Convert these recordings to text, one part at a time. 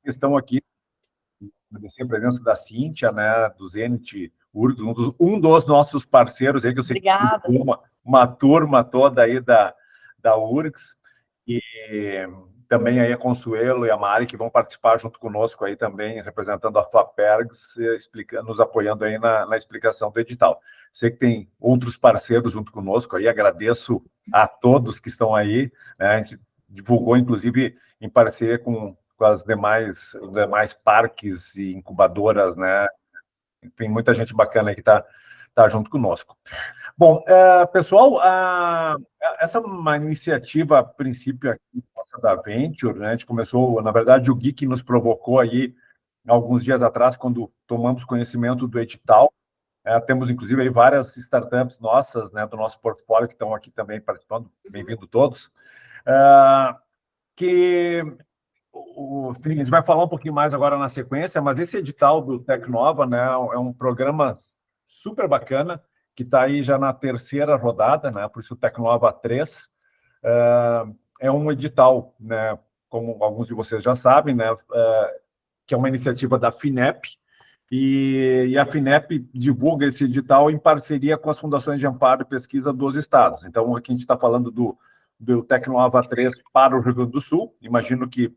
questão aqui, agradecer a presença da Cíntia, né, do Zenit URGS, um dos nossos parceiros aí, que eu sei que uma turma toda aí da URGS, e também aí a Consuelo e a Mari, que vão participar junto conosco aí também, representando a FAPERGS, nos apoiando aí na explicação do edital. Sei que tem outros parceiros junto conosco aí, agradeço a todos que estão aí, né, a gente divulgou, inclusive, em parceria com os demais parques e incubadoras, né? Tem muita gente bacana aí que está junto conosco. Bom, pessoal, essa é uma iniciativa, a princípio, aqui da Venture, né? A gente começou, na verdade, o Gui que nos provocou aí, alguns dias atrás, quando tomamos conhecimento do edital. Temos, inclusive, aí várias startups nossas, né, do nosso portfólio, que estão aqui também participando, bem-vindo todos, que a gente vai falar um pouquinho mais agora na sequência, mas esse edital do Tecnova, né, é um programa super bacana, que está aí já na terceira rodada, né, por isso o Tecnova 3. É um edital, né, como alguns de vocês já sabem, né, que é uma iniciativa da FINEP, e a FINEP divulga esse edital em parceria com as fundações de amparo e pesquisa dos estados. Então, aqui a gente está falando do Tecnova 3 para o Rio Grande do Sul. Imagino que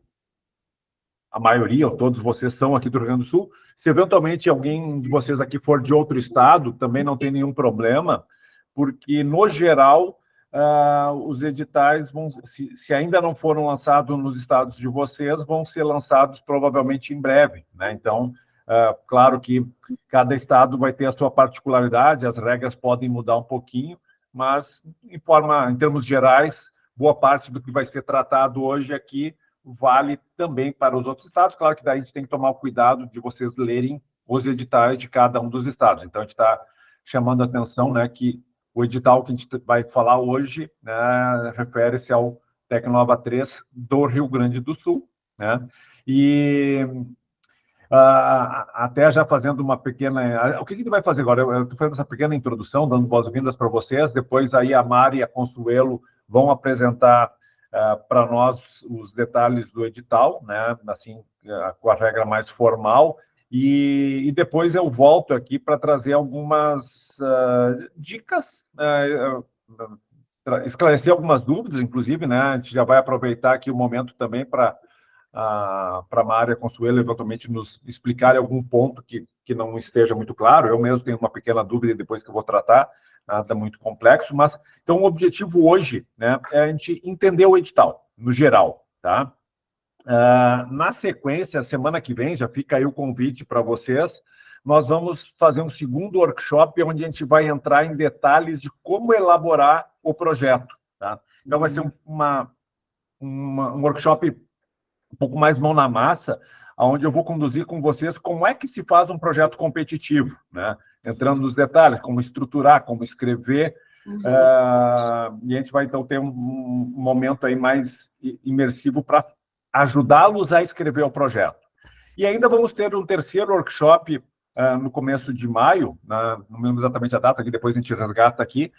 a maioria, ou todos vocês, são aqui do Rio Grande do Sul. Se eventualmente alguém de vocês aqui for de outro estado, também não tem nenhum problema, porque, no geral, os editais, se ainda não foram lançados nos estados de vocês, vão ser lançados provavelmente em breve, né? Então, claro que cada estado vai ter a sua particularidade, as regras podem mudar um pouquinho, mas, em termos gerais, boa parte do que vai ser tratado hoje aqui vale também para os outros estados. Claro que daí a gente tem que tomar o cuidado de vocês lerem os editais de cada um dos estados. Então, a gente está chamando a atenção, né, que o edital que a gente vai falar hoje, né, refere-se ao Tecnova 3 do Rio Grande do Sul, né? E até já fazendo uma pequena... O que a gente vai fazer agora? Eu estou fazendo essa pequena introdução, dando boas-vindas para vocês, depois aí a Mari e a Consuelo vão apresentar para nós os detalhes do edital, né? Assim, com a regra mais formal, e depois eu volto aqui para trazer algumas dicas, esclarecer algumas dúvidas, inclusive, né? A gente já vai aproveitar aqui o momento também para a Mária Consuelo eventualmente nos explicar algum ponto que não esteja muito claro. Eu mesmo tenho uma pequena dúvida depois que eu vou tratar, nada muito complexo, mas então o objetivo hoje, né, é a gente entender o edital, no geral, tá? Na sequência, semana que vem, já fica aí o convite para vocês, nós vamos fazer um segundo workshop onde a gente vai entrar em detalhes de como elaborar o projeto, tá? Então vai ser um workshop um pouco mais mão na massa, onde eu vou conduzir com vocês como é que se faz um projeto competitivo, né? Entrando nos detalhes, como estruturar, como escrever, e a gente vai, então, ter um momento aí mais imersivo para ajudá-los a escrever o projeto. E ainda vamos ter um terceiro workshop no começo de maio, não me lembro exatamente a data, que depois a gente resgata aqui,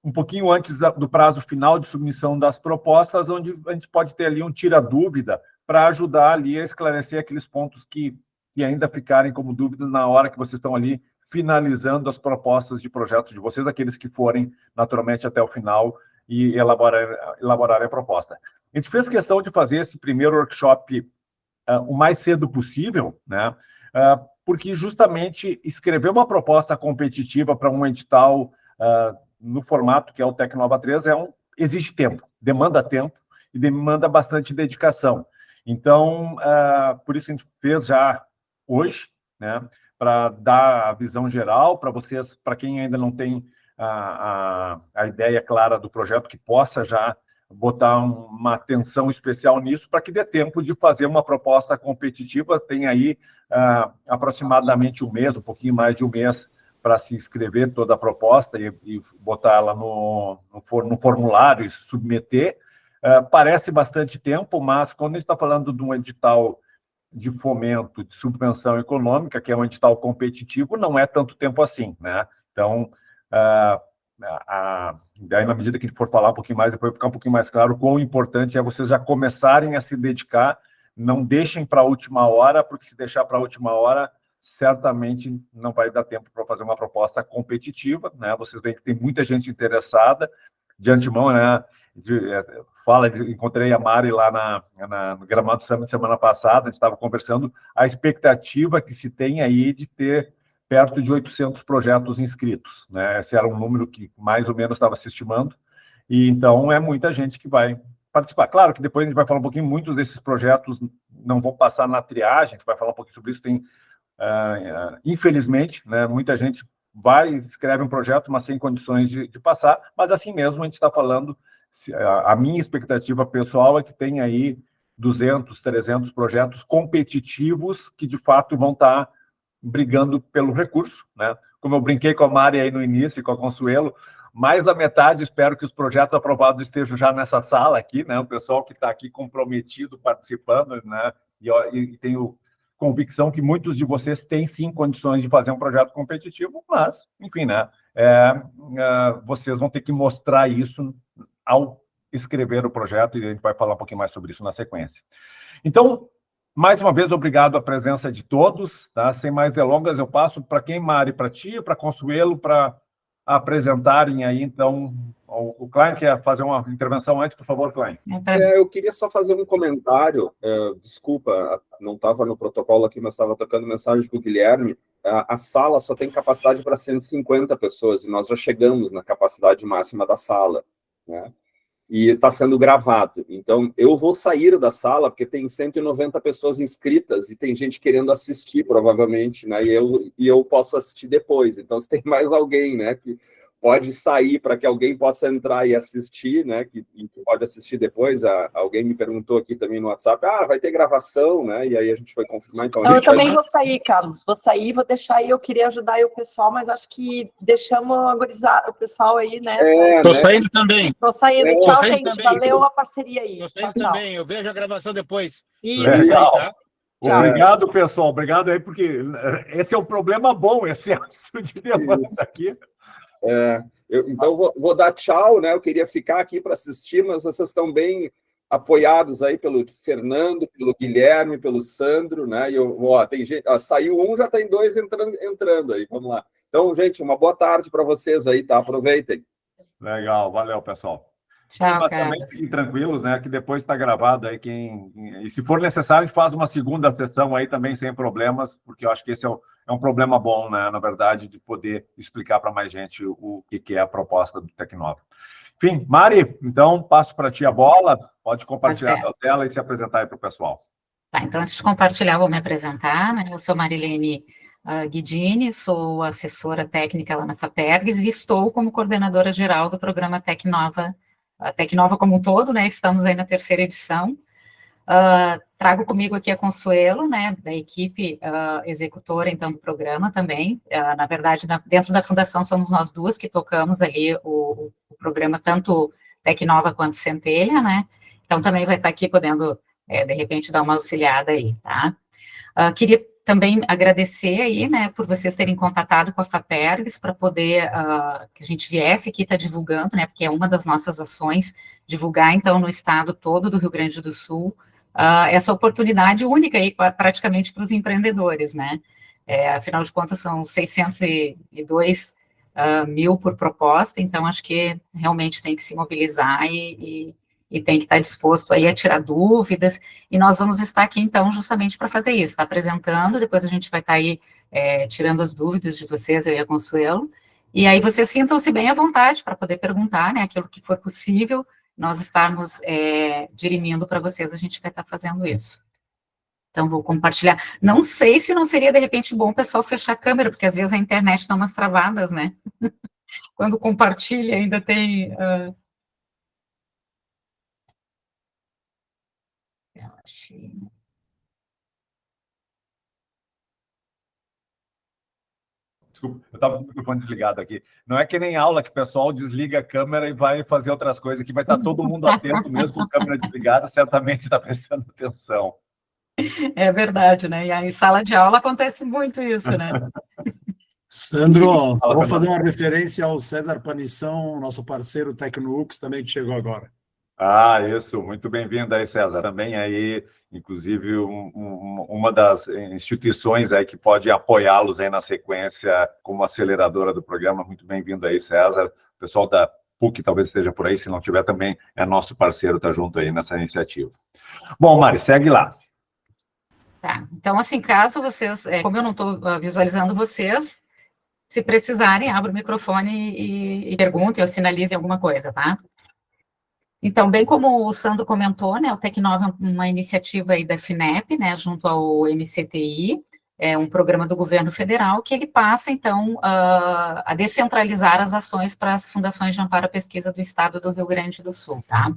um pouquinho antes do prazo final de submissão das propostas, onde a gente pode ter ali um tira-dúvida para ajudar ali a esclarecer aqueles pontos que ainda ficarem como dúvidas na hora que vocês estão ali finalizando as propostas de projeto de vocês, aqueles que forem naturalmente até o final e elaborarem a proposta. A gente fez questão de fazer esse primeiro workshop o mais cedo possível, né? Porque justamente escrever uma proposta competitiva para um edital no formato que é o Tecnova 3 exige tempo, demanda tempo e demanda bastante dedicação. Então, por isso a gente fez já hoje, né, para dar a visão geral para vocês, para quem ainda não tem a ideia clara do projeto, que possa já botar uma atenção especial nisso, para que dê tempo de fazer uma proposta competitiva. Tem aí aproximadamente um mês, um pouquinho mais de um mês, para se escrever toda a proposta e botar ela no formulário e submeter. Parece bastante tempo, mas quando a gente está falando de um edital de fomento, de subvenção econômica, que é um edital competitivo, não é tanto tempo assim, né? Então, daí, na medida que a gente for falar um pouquinho mais, depois vai ficar um pouquinho mais claro quão importante é vocês já começarem a se dedicar não deixem para a última hora, porque se deixar para a última hora, certamente não vai dar tempo para fazer uma proposta competitiva, né? Vocês veem que tem muita gente interessada de antemão, né? Encontrei a Mari lá no Gramado Summit semana passada, a gente estava conversando, a expectativa que se tem aí de ter perto de 800 projetos inscritos, né? Esse era um número que mais ou menos estava se estimando, e então é muita gente que vai participar. Claro que depois a gente vai falar um pouquinho, muitos desses projetos não vão passar na triagem, a gente vai falar um pouquinho sobre isso, infelizmente, né, muita gente escreve um projeto, mas sem condições de passar, mas assim mesmo a gente está falando, a minha expectativa pessoal é que tem aí 200, 300 projetos competitivos que de fato vão estar brigando pelo recurso, né? Como eu brinquei com a Mari aí no início e com a Consuelo, mais da metade espero que os projetos aprovados estejam já nessa sala aqui, né? O pessoal que está aqui comprometido, participando, né? E tenho convicção que muitos de vocês têm sim condições de fazer um projeto competitivo, mas, enfim, né? Vocês vão ter que mostrar isso ao escrever o projeto, e a gente vai falar um pouquinho mais sobre isso na sequência. Então, mais uma vez, obrigado à presença de todos, tá? Sem mais delongas, eu passo para quem, Mari, para ti, para Consuelo, para apresentarem aí, então, o Klein quer fazer uma intervenção antes, por favor, Klein. Eu queria só fazer um comentário, desculpa, não estava no protocolo aqui, mas estava tocando mensagem para o Guilherme. A sala só tem capacidade para 150 pessoas, e nós já chegamos na capacidade máxima da sala, né? E está sendo gravado. Então, eu vou sair da sala, porque tem 190 pessoas inscritas, e tem gente querendo assistir, provavelmente, né? E eu posso assistir depois. Então, se tem mais alguém, né, que pode sair para que alguém possa entrar e assistir, né, que pode assistir depois. Alguém me perguntou aqui também no WhatsApp, vai ter gravação, né? E aí a gente foi confirmar. Então, eu também vou sair, Carlos. Vou sair, vou deixar aí. Eu queria ajudar aí o pessoal, mas acho que deixamos agorizar o pessoal aí, né? Tô saindo também. Tô saindo. Tchau, gente. Também. Valeu a parceria aí. Tô saindo também. Eu vejo a gravação depois. Legal. Tá? Obrigado, pessoal. Obrigado aí, porque esse é um problema bom, excesso de demanda aqui. Então, vou dar tchau, né? Eu queria ficar aqui para assistir, mas vocês estão bem apoiados aí pelo Fernando, pelo Guilherme, pelo Sandro, né? E tem gente, saiu um, já tem dois entrando aí. Vamos lá. Então, gente, uma boa tarde para vocês aí, tá? Aproveitem. Legal, valeu, pessoal. Tchau, Basicamente, fiquem tranquilos, né? Que depois está gravado aí. E se for necessário, a gente faz uma segunda sessão aí também sem problemas, porque eu acho que esse é um problema bom, né? Na verdade, de poder explicar para mais gente o que é a proposta do Tecnova. Enfim, Mari, então passo para ti a bola. Pode compartilhar a tela e se apresentar aí para o pessoal. Tá, então, antes de compartilhar, vou me apresentar, né? Eu sou Marilene Guidini, sou assessora técnica lá na FAPERGS e estou como coordenadora geral do programa Tecnova, a Tecnova como um todo, né? Estamos aí na 3ª edição. Trago comigo aqui a Consuelo, né, da equipe executora, então, do programa também. Na verdade, dentro da fundação, somos nós duas que tocamos ali o programa, tanto Tecnova quanto Centelha, né? Então, também vai estar aqui podendo, de repente, dar uma auxiliada aí, tá? Queria também agradecer aí, né, por vocês terem contatado com a FAPERGS para poder que a gente viesse aqui estar divulgando, né, porque é uma das nossas ações, divulgar, então, no estado todo do Rio Grande do Sul, essa oportunidade única aí, praticamente, para os empreendedores, né? Afinal de contas, são 602 mil por proposta, então, acho que realmente tem que se mobilizar e tem que estar disposto aí a tirar dúvidas, e nós vamos estar aqui, então, justamente para fazer isso, tá apresentando, depois a gente vai estar aí tirando as dúvidas de vocês, eu e a Consuelo, e aí vocês sintam-se bem à vontade para poder perguntar, né, aquilo que for possível, nós estarmos dirimindo para vocês, a gente vai estar fazendo isso. Então, vou compartilhar. Não sei se não seria, de repente, bom o pessoal fechar a câmera, porque às vezes a internet dá umas travadas, né? Quando compartilha, ainda tem... Desculpa, eu estava com o microfone desligado aqui. Não é que nem aula que o pessoal desliga a câmera e vai fazer outras coisas, aqui vai estar todo mundo atento mesmo com a câmera desligada, certamente está prestando atenção. É verdade, né? E aí, em sala de aula acontece muito isso, né? Sandro, vou fazer uma referência ao César Panição, nosso parceiro TecnoUX também, que chegou agora. Isso, muito bem-vindo aí, César. Também aí inclusive uma das instituições aí que pode apoiá-los aí na sequência como aceleradora do programa. Muito bem-vindo aí, César. O pessoal da PUC talvez esteja por aí, se não tiver também é nosso parceiro, tá junto aí nessa iniciativa. Bom, Mari, segue lá. Tá, então assim, caso vocês, como eu não estou visualizando vocês, se precisarem, abra o microfone e perguntem ou sinalizem alguma coisa, tá? Então, bem como o Sandro comentou, né, o Tecnova é uma iniciativa aí da FINEP, né, junto ao MCTI, é um programa do governo federal que ele passa, então, a descentralizar as ações para as fundações de amparo à pesquisa do estado do Rio Grande do Sul, tá?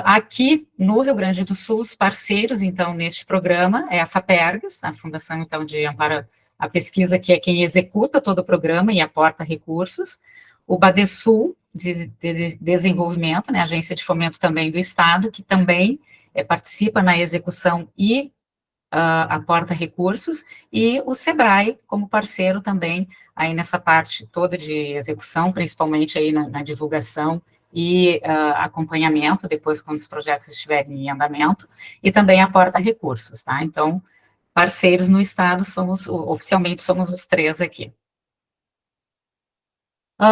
Aqui no Rio Grande do Sul, os parceiros, então, neste programa é a FAPERGS, a Fundação, então, de Amparo à Pesquisa, que é quem executa todo o programa e aporta recursos, o Badesul, de Desenvolvimento, né, Agência de Fomento também do Estado, que também participa na execução e aporta recursos, e o SEBRAE como parceiro também aí nessa parte toda de execução, principalmente aí na divulgação e acompanhamento depois quando os projetos estiverem em andamento, e também aporta recursos, tá? Então, parceiros no Estado, oficialmente somos os 3 aqui.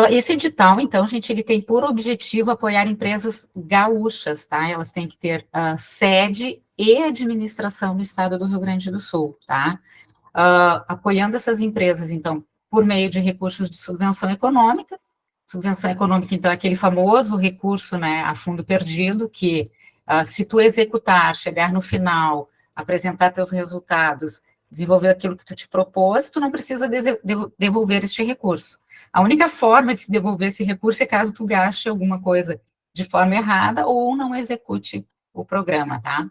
Esse edital, então, gente, ele tem por objetivo apoiar empresas gaúchas, tá? Elas têm que ter sede e administração no estado do Rio Grande do Sul, tá? Apoiando essas empresas, então, por meio de recursos de subvenção econômica. Subvenção econômica, então, é aquele famoso recurso, né, a fundo perdido, que se tu executar, chegar no final, apresentar teus resultados, desenvolver aquilo que tu te propôs, tu não precisa devolver este recurso. A única forma de se devolver esse recurso é caso tu gaste alguma coisa de forma errada ou não execute o programa, tá?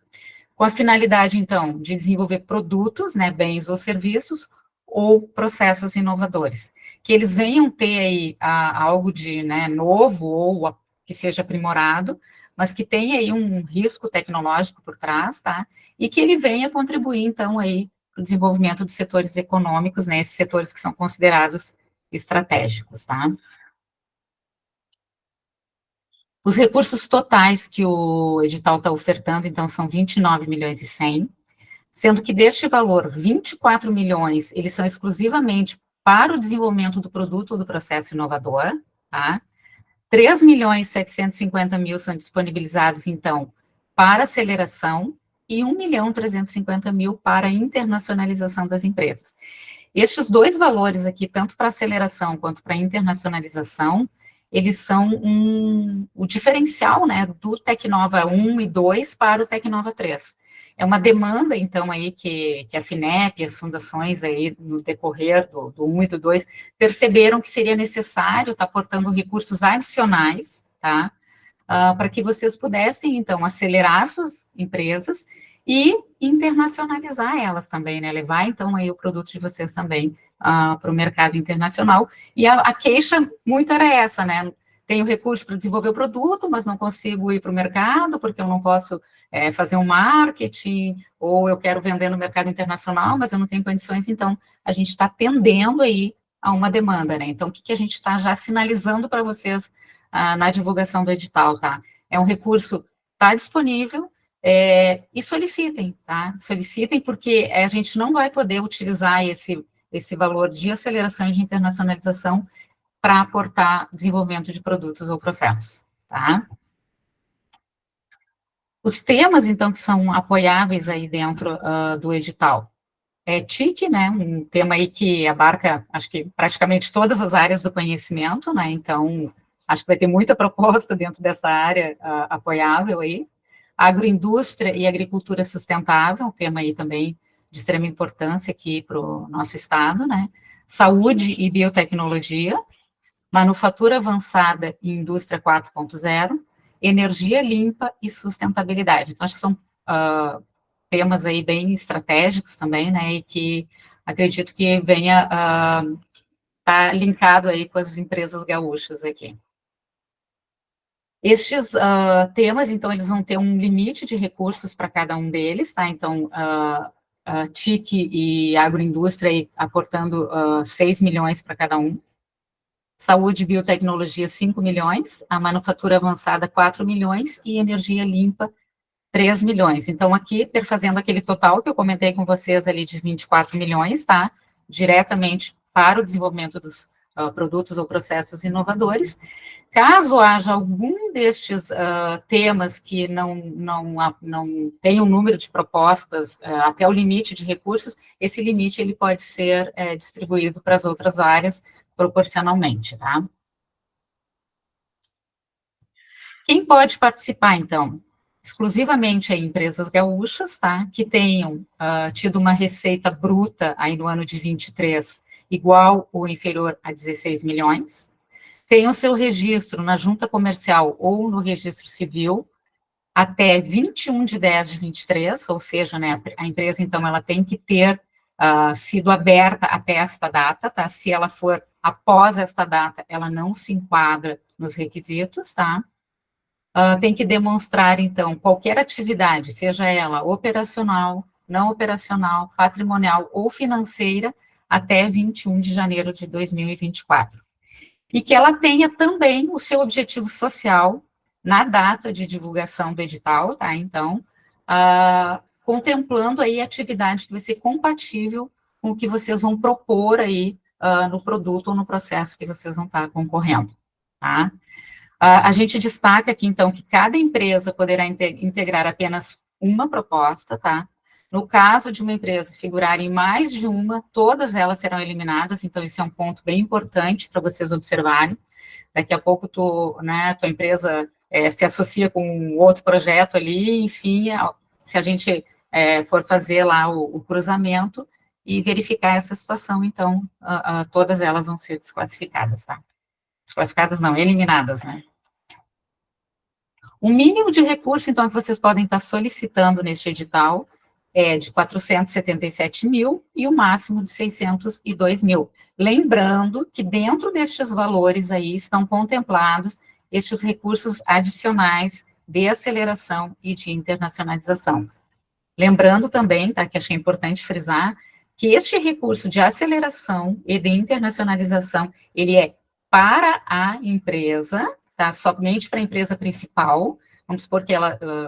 Com a finalidade, então, de desenvolver produtos, né, bens ou serviços, ou processos inovadores, que eles venham ter aí algo de, né, novo ou que seja aprimorado, mas que tenha aí um risco tecnológico por trás, tá? E que ele venha contribuir, então, aí para o desenvolvimento dos setores econômicos, né, esses setores que são considerados estratégicos, tá? Os recursos totais que o edital está ofertando, então, são 29 milhões e 100, sendo que deste valor, 24 milhões, eles são exclusivamente para o desenvolvimento do produto ou do processo inovador, tá? 3 milhões e 750 mil são disponibilizados, então, para aceleração e 1 milhão 350 mil para internacionalização das empresas. Estes dois valores aqui, tanto para aceleração quanto para internacionalização, eles são o diferencial, né, do Tecnova 1 e 2 para o Tecnova 3. É uma demanda, então, aí que a FINEP, as fundações aí, no decorrer do 1 e do 2, perceberam que seria necessário estar aportando recursos adicionais, tá, para que vocês pudessem, então, acelerar suas empresas e internacionalizar elas também, né, levar, então, aí o produto de vocês também para o mercado internacional. E a queixa muito era essa, né, tenho recurso para desenvolver o produto, mas não consigo ir para o mercado, porque eu não posso fazer um marketing, ou eu quero vender no mercado internacional, mas eu não tenho condições, então a gente está atendendo aí a uma demanda, né? Então, o que a gente está já sinalizando para vocês na divulgação do edital, tá? É um recurso, está disponível, e solicitem, tá? Solicitem, porque a gente não vai poder utilizar esse valor de aceleração e de internacionalização para aportar desenvolvimento de produtos ou processos, tá? Os temas, então, que são apoiáveis aí dentro do edital. TIC, né, um tema aí que abarca, acho que praticamente todas as áreas do conhecimento, né, então, acho que vai ter muita proposta dentro dessa área apoiável aí. Agroindústria e agricultura sustentável, um tema aí também de extrema importância aqui para o nosso estado, né. Saúde e biotecnologia, manufatura avançada e indústria 4.0, energia limpa e sustentabilidade. Então, acho que são temas aí bem estratégicos também, né, e que acredito que venha tá linkado aí com as empresas gaúchas aqui. Estes temas, então, eles vão ter um limite de recursos para cada um deles, tá? Então, TIC e agroindústria aí, aportando 6 milhões para cada um. Saúde e biotecnologia, 5 milhões, a manufatura avançada, 4 milhões, e energia limpa, 3 milhões. Então, aqui, perfazendo aquele total que eu comentei com vocês ali de 24 milhões, tá? Diretamente para o desenvolvimento dos produtos ou processos inovadores. Caso haja algum destes temas que não tem um número de propostas até o limite de recursos, esse limite ele pode ser distribuído para as outras áreas proporcionalmente, tá? Quem pode participar, então? Exclusivamente aí, empresas gaúchas, tá? Que tenham tido uma receita bruta aí no ano de 23 igual ou inferior a 16 milhões, tenham seu registro na junta comercial ou no registro civil até 21 de 10 de 23, ou seja, né, a empresa, então, ela tem que ter sido aberta até esta data, tá? Se ela for após esta data, ela não se enquadra nos requisitos, tá? Tem que demonstrar, então, qualquer atividade, seja ela operacional, não operacional, patrimonial ou financeira, até 21 de janeiro de 2024. E que ela tenha também o seu objetivo social na data de divulgação do edital, tá? Então, contemplando aí a atividade que vai ser compatível com o que vocês vão propor aí no produto ou no processo que vocês vão estar concorrendo, tá? A gente destaca aqui, então, que cada empresa poderá integrar apenas uma proposta, tá? No caso de uma empresa figurar em mais de uma, todas elas serão eliminadas, então isso é um ponto bem importante para vocês observarem. Daqui a pouco tua empresa se associa com outro projeto ali, enfim, se a gente for fazer lá o cruzamento e verificar essa situação, então todas elas vão ser desclassificadas, tá? Desclassificadas não, eliminadas, né? O mínimo de recurso, então, que vocês podem estar solicitando neste edital é de 477 mil e o máximo de 602 mil. Lembrando que dentro destes valores aí estão contemplados estes recursos adicionais de aceleração e de internacionalização. Lembrando também, tá, que achei importante frisar, que este recurso de aceleração e de internacionalização, ele é para a empresa, tá, somente para a empresa principal, vamos supor que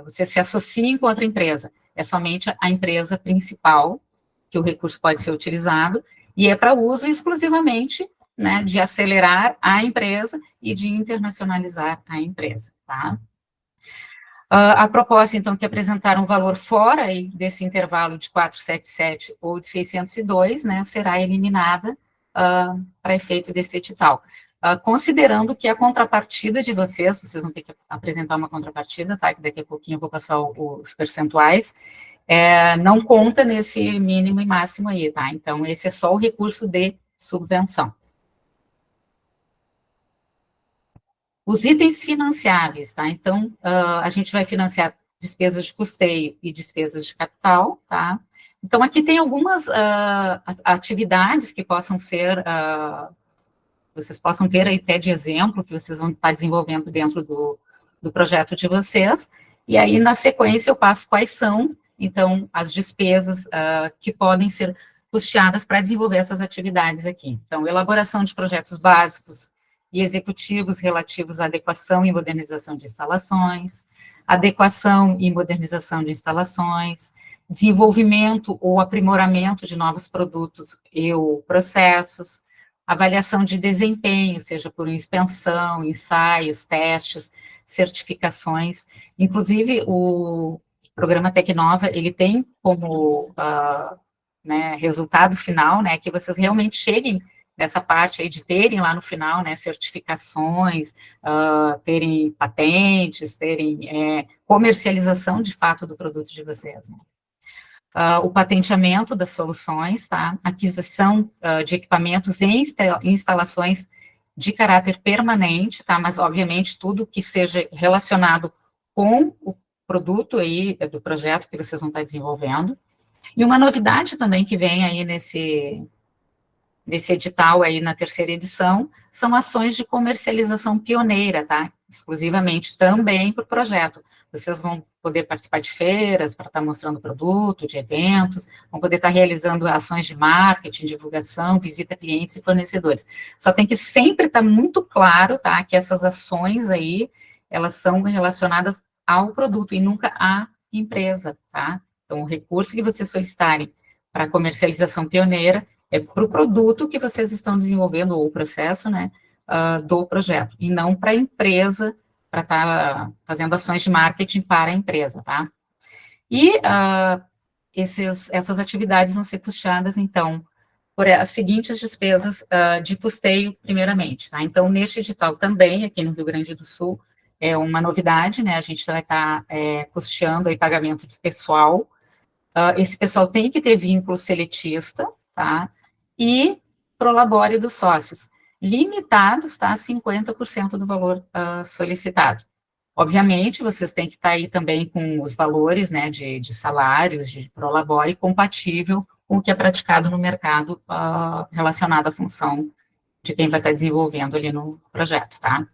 você se associe com outra empresa, é somente a empresa principal que o recurso pode ser utilizado, e é para uso exclusivamente, né, de acelerar a empresa e de internacionalizar a empresa, tá? A proposta, então, que apresentar um valor fora aí desse intervalo de 477 ou de 602, né, será eliminada para efeito desse edital. Considerando que a contrapartida de vocês vão ter que apresentar uma contrapartida, tá, que daqui a pouquinho eu vou passar os percentuais, não conta nesse mínimo e máximo aí, tá? Então, esse é só o recurso de subvenção. Os itens financiáveis, tá? Então, a gente vai financiar despesas de custeio e despesas de capital, tá? Então, aqui tem algumas atividades que possam ser, vocês possam ter aí até de exemplo, que vocês vão estar desenvolvendo dentro do projeto de vocês, e aí, na sequência, eu passo quais são, então, as despesas que podem ser custeadas para desenvolver essas atividades aqui. Então, elaboração de projetos básicos e executivos relativos à adequação e modernização de instalações, adequação e modernização de instalações, desenvolvimento ou aprimoramento de novos produtos ou processos, avaliação de desempenho, seja por inspeção, ensaios, testes, certificações. Inclusive, o programa Tecnova, ele tem como resultado final, né, que vocês realmente cheguem nessa parte aí de terem lá no final, né, certificações, terem patentes, terem comercialização, de fato, do produto de vocês, né. O patenteamento das soluções, tá? Aquisição de equipamentos e instalações de caráter permanente, tá? Mas, obviamente, tudo que seja relacionado com o produto aí do projeto que vocês vão estar desenvolvendo. E uma novidade também que vem aí nesse edital aí na terceira edição, são ações de comercialização pioneira, tá? Exclusivamente também para o projeto. Vocês vão poder participar de feiras para estar mostrando o produto, de eventos, vão poder estar realizando ações de marketing, divulgação, visita a clientes e fornecedores. Só tem que sempre estar muito claro, tá? Que essas ações aí, elas são relacionadas ao produto e nunca à empresa, tá? Então, o recurso que vocês solicitarem para comercialização pioneira é para o produto que vocês estão desenvolvendo, ou o processo, né, do projeto, e não para a empresa, para estar fazendo ações de marketing para a empresa, tá? E essas atividades vão ser custeadas, então, por as seguintes despesas de custeio, primeiramente, tá? Então, neste edital também, aqui no Rio Grande do Sul, é uma novidade, né? A gente vai estar custeando aí pagamento de pessoal. Esse pessoal tem que ter vínculo seletista, tá? E prolabore dos sócios, limitados, tá? A 50% do valor solicitado. Obviamente, vocês têm que estar aí também com os valores, né, de salários, de prolabore, compatível com o que é praticado no mercado relacionado à função de quem vai estar desenvolvendo ali no projeto, tá?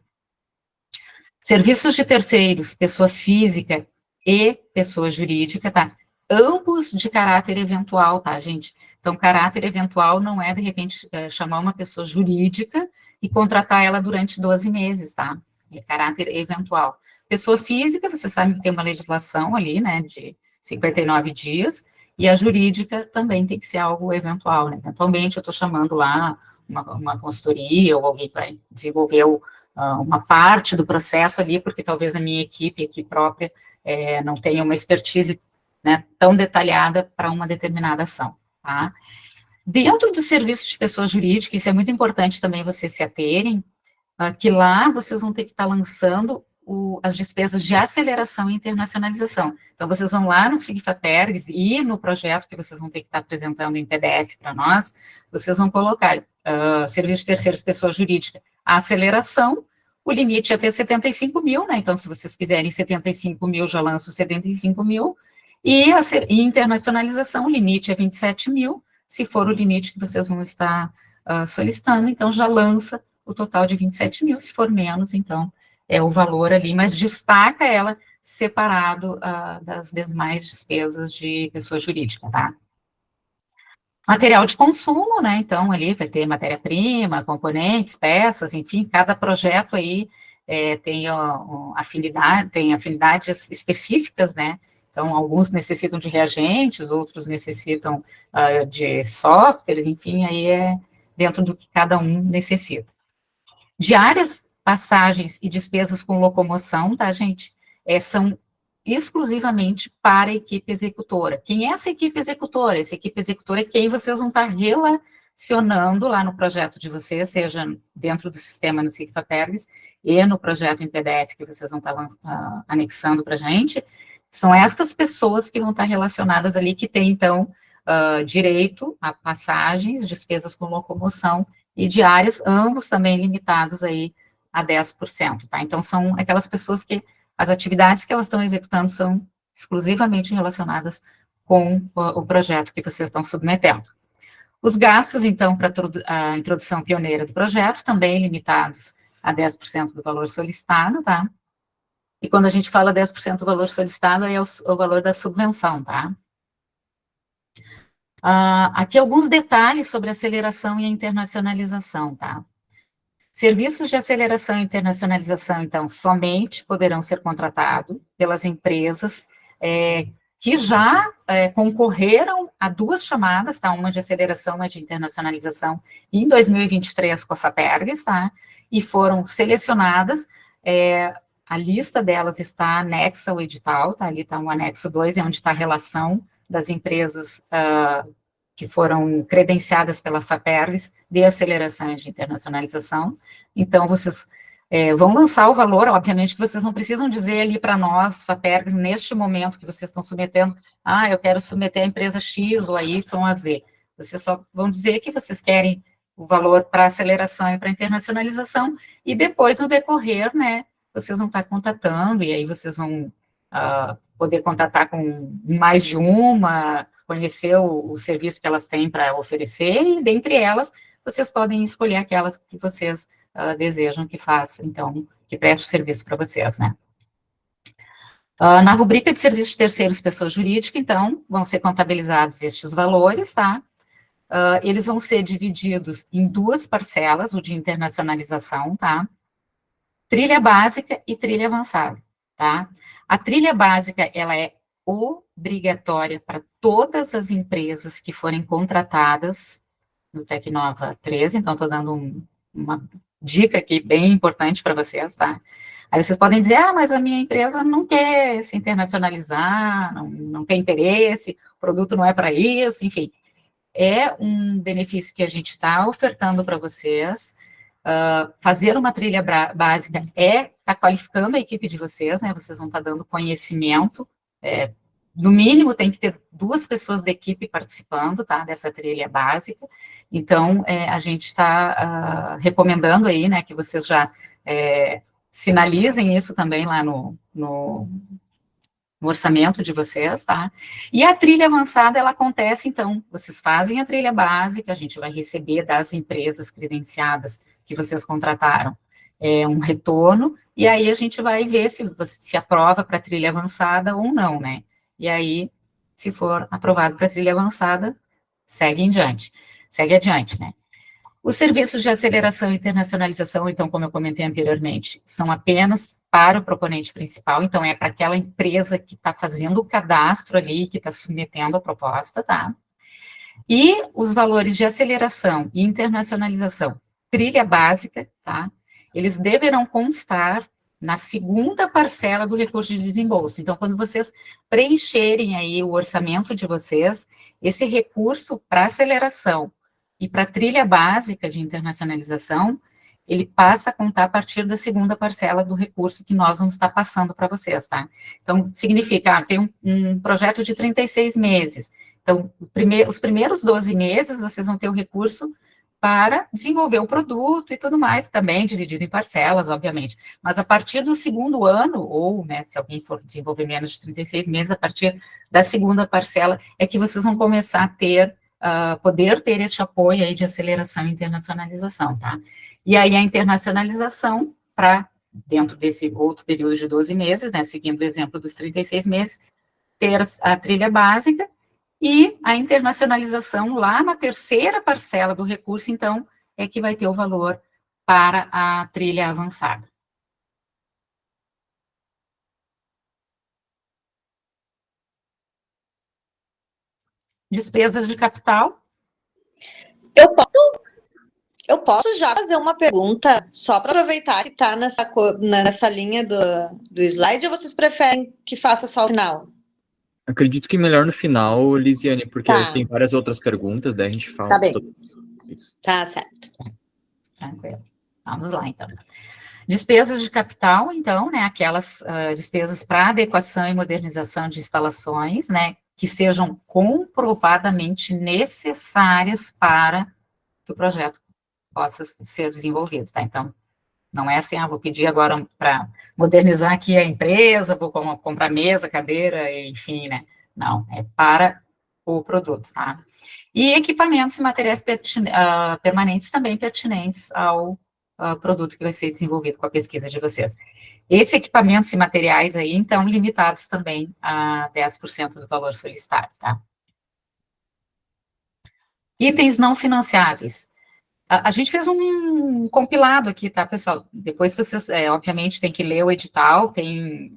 Serviços de terceiros, pessoa física e pessoa jurídica, tá? Ambos de caráter eventual, tá, gente? Então, caráter eventual não é, de repente, chamar uma pessoa jurídica e contratar ela durante 12 meses, tá? É caráter eventual. Pessoa física, você sabe que tem uma legislação ali, né, de 59 dias, e a jurídica também tem que ser algo eventual, né? Eventualmente, eu estou chamando lá uma consultoria ou alguém que vai desenvolver uma parte do processo ali, porque talvez a minha equipe aqui própria não tenha uma expertise, né, tão detalhada para uma determinada ação, tá? Dentro do serviço de pessoa jurídica, isso é muito importante também vocês se aterem, que lá vocês vão ter que estar lançando as despesas de aceleração e internacionalização. Então, vocês vão lá no SIGFAPERGS e no projeto que vocês vão ter que estar apresentando em PDF para nós, vocês vão colocar serviço de terceiros, pessoa jurídica, a aceleração, o limite é até 75 mil, né? Então, se vocês quiserem 75 mil, já lanço 75 mil, e internacionalização, o limite é 27 mil, se for o limite que vocês vão estar solicitando, então já lança o total de 27 mil, se for menos, então é o valor ali, mas destaca ela separado das demais despesas de pessoa jurídica, tá? Material de consumo, né, então ali vai ter matéria-prima, componentes, peças, enfim, cada projeto aí tem afinidades específicas, né, então alguns necessitam de reagentes, outros necessitam de softwares, enfim, aí é dentro do que cada um necessita. Diárias, passagens e despesas com locomoção, tá, gente? São exclusivamente para a equipe executora. Quem é essa equipe executora? Essa equipe executora é quem vocês vão estar relacionando lá no projeto de vocês, seja dentro do sistema no SIGFAPERGS e no projeto em PDF que vocês vão estar anexando para a gente. São estas pessoas que vão estar relacionadas ali, que têm, então, direito a passagens, despesas com locomoção e diárias, ambos também limitados aí a 10%, tá? Então, são aquelas pessoas que as atividades que elas estão executando são exclusivamente relacionadas com o projeto que vocês estão submetendo. Os gastos, então, para a introdução pioneira do projeto, também limitados a 10% do valor solicitado, tá? E quando a gente fala 10% do valor solicitado, é o valor da subvenção, tá? Aqui alguns detalhes sobre a aceleração e a internacionalização, tá? Serviços de aceleração e internacionalização, então, somente poderão ser contratados pelas empresas que já concorreram a 2 chamadas, tá? Uma de aceleração, uma de internacionalização, em 2023 com a FAPERGS, tá? E foram selecionadas, a lista delas está anexa ao edital, tá? Ali está um anexo 2, é onde está a relação das empresas que foram credenciadas pela FAPERGS de aceleração e de internacionalização. Então, vocês vão lançar o valor, obviamente que vocês não precisam dizer ali para nós, FAPERGS, neste momento que vocês estão submetendo, eu quero submeter a empresa X ou a Y ou a Z. Vocês só vão dizer que vocês querem o valor para aceleração e para internacionalização, e depois, no decorrer, né, vocês vão estar contatando, e aí vocês vão poder contatar com mais de uma, conhecer o serviço que elas têm para oferecer, e dentre elas, vocês podem escolher aquelas que vocês desejam que faça, então, que preste serviço para vocês, né. Na rubrica de serviços de terceiros, pessoa jurídica, então, vão ser contabilizados estes valores, tá? Eles vão ser divididos em 2 parcelas, o de internacionalização, tá? Trilha básica e trilha avançada, tá? A trilha básica, ela é obrigatória para todas as empresas que forem contratadas no Tecnova 13, então estou dando uma dica aqui bem importante para vocês, tá? Aí vocês podem dizer, mas a minha empresa não quer se internacionalizar, não tem interesse, o produto não é para isso, enfim. É um benefício que a gente está ofertando para vocês. Fazer uma trilha básica tá qualificando a equipe de vocês, né? Vocês vão estar dando conhecimento. No mínimo, tem que ter 2 pessoas da equipe participando, tá? Dessa trilha básica. Então, a gente está recomendando aí, né? Que vocês já sinalizem isso também lá no orçamento de vocês, tá? E a trilha avançada, ela acontece, então, vocês fazem a trilha básica, a gente vai receber das empresas credenciadas que vocês contrataram um retorno, e aí a gente vai ver se aprova para a trilha avançada ou não, né? E aí, se for aprovado para a trilha avançada, segue adiante, né? Os serviços de aceleração e internacionalização, então, como eu comentei anteriormente, são apenas para o proponente principal, então é para aquela empresa que está fazendo o cadastro ali, que está submetendo a proposta, tá? E os valores de aceleração e internacionalização, trilha básica, tá? Eles deverão constar na segunda parcela do recurso de desembolso. Então, quando vocês preencherem aí o orçamento de vocês, esse recurso para aceleração e para a trilha básica de internacionalização, ele passa a contar a partir da segunda parcela do recurso que nós vamos estar passando para vocês, tá? Então, significa, tem um projeto de 36 meses. Então, os primeiros 12 meses, vocês vão ter o recurso para desenvolver o produto e tudo mais, também dividido em parcelas, obviamente. Mas a partir do segundo ano, ou, né, se alguém for desenvolver menos de 36 meses, a partir da segunda parcela, é que vocês vão começar a ter poder ter esse apoio aí de aceleração e internacionalização, tá? E aí a internacionalização, para, dentro desse outro período de 12 meses, né, seguindo o exemplo dos 36 meses, ter a trilha básica e a internacionalização lá na terceira parcela do recurso, então, é que vai ter o valor para a trilha avançada. Despesas de capital. Eu posso já fazer uma pergunta, só para aproveitar que está nessa linha do slide, ou vocês preferem que faça só ao final? Acredito que melhor no final, Lisiane, porque Tá. tem várias outras perguntas, daí a gente fala. Tá bem. Isso. Tá certo. Tranquilo. Vamos lá, então. Despesas de capital, então, né, aquelas despesas para adequação e modernização de instalações, né, que sejam comprovadamente necessárias para que o projeto possa ser desenvolvido, tá? Então, não é assim, vou pedir agora para modernizar aqui a empresa, vou comprar mesa, cadeira, enfim, né? Não, é para o produto, tá? E equipamentos e materiais permanentes também pertinentes ao produto que vai ser desenvolvido com a pesquisa de vocês. Esses equipamentos e materiais aí, então, limitados também a 10% do valor solicitado, tá? Itens não financiáveis. A gente fez um compilado aqui, tá, pessoal? Depois vocês, obviamente, tem que ler o edital,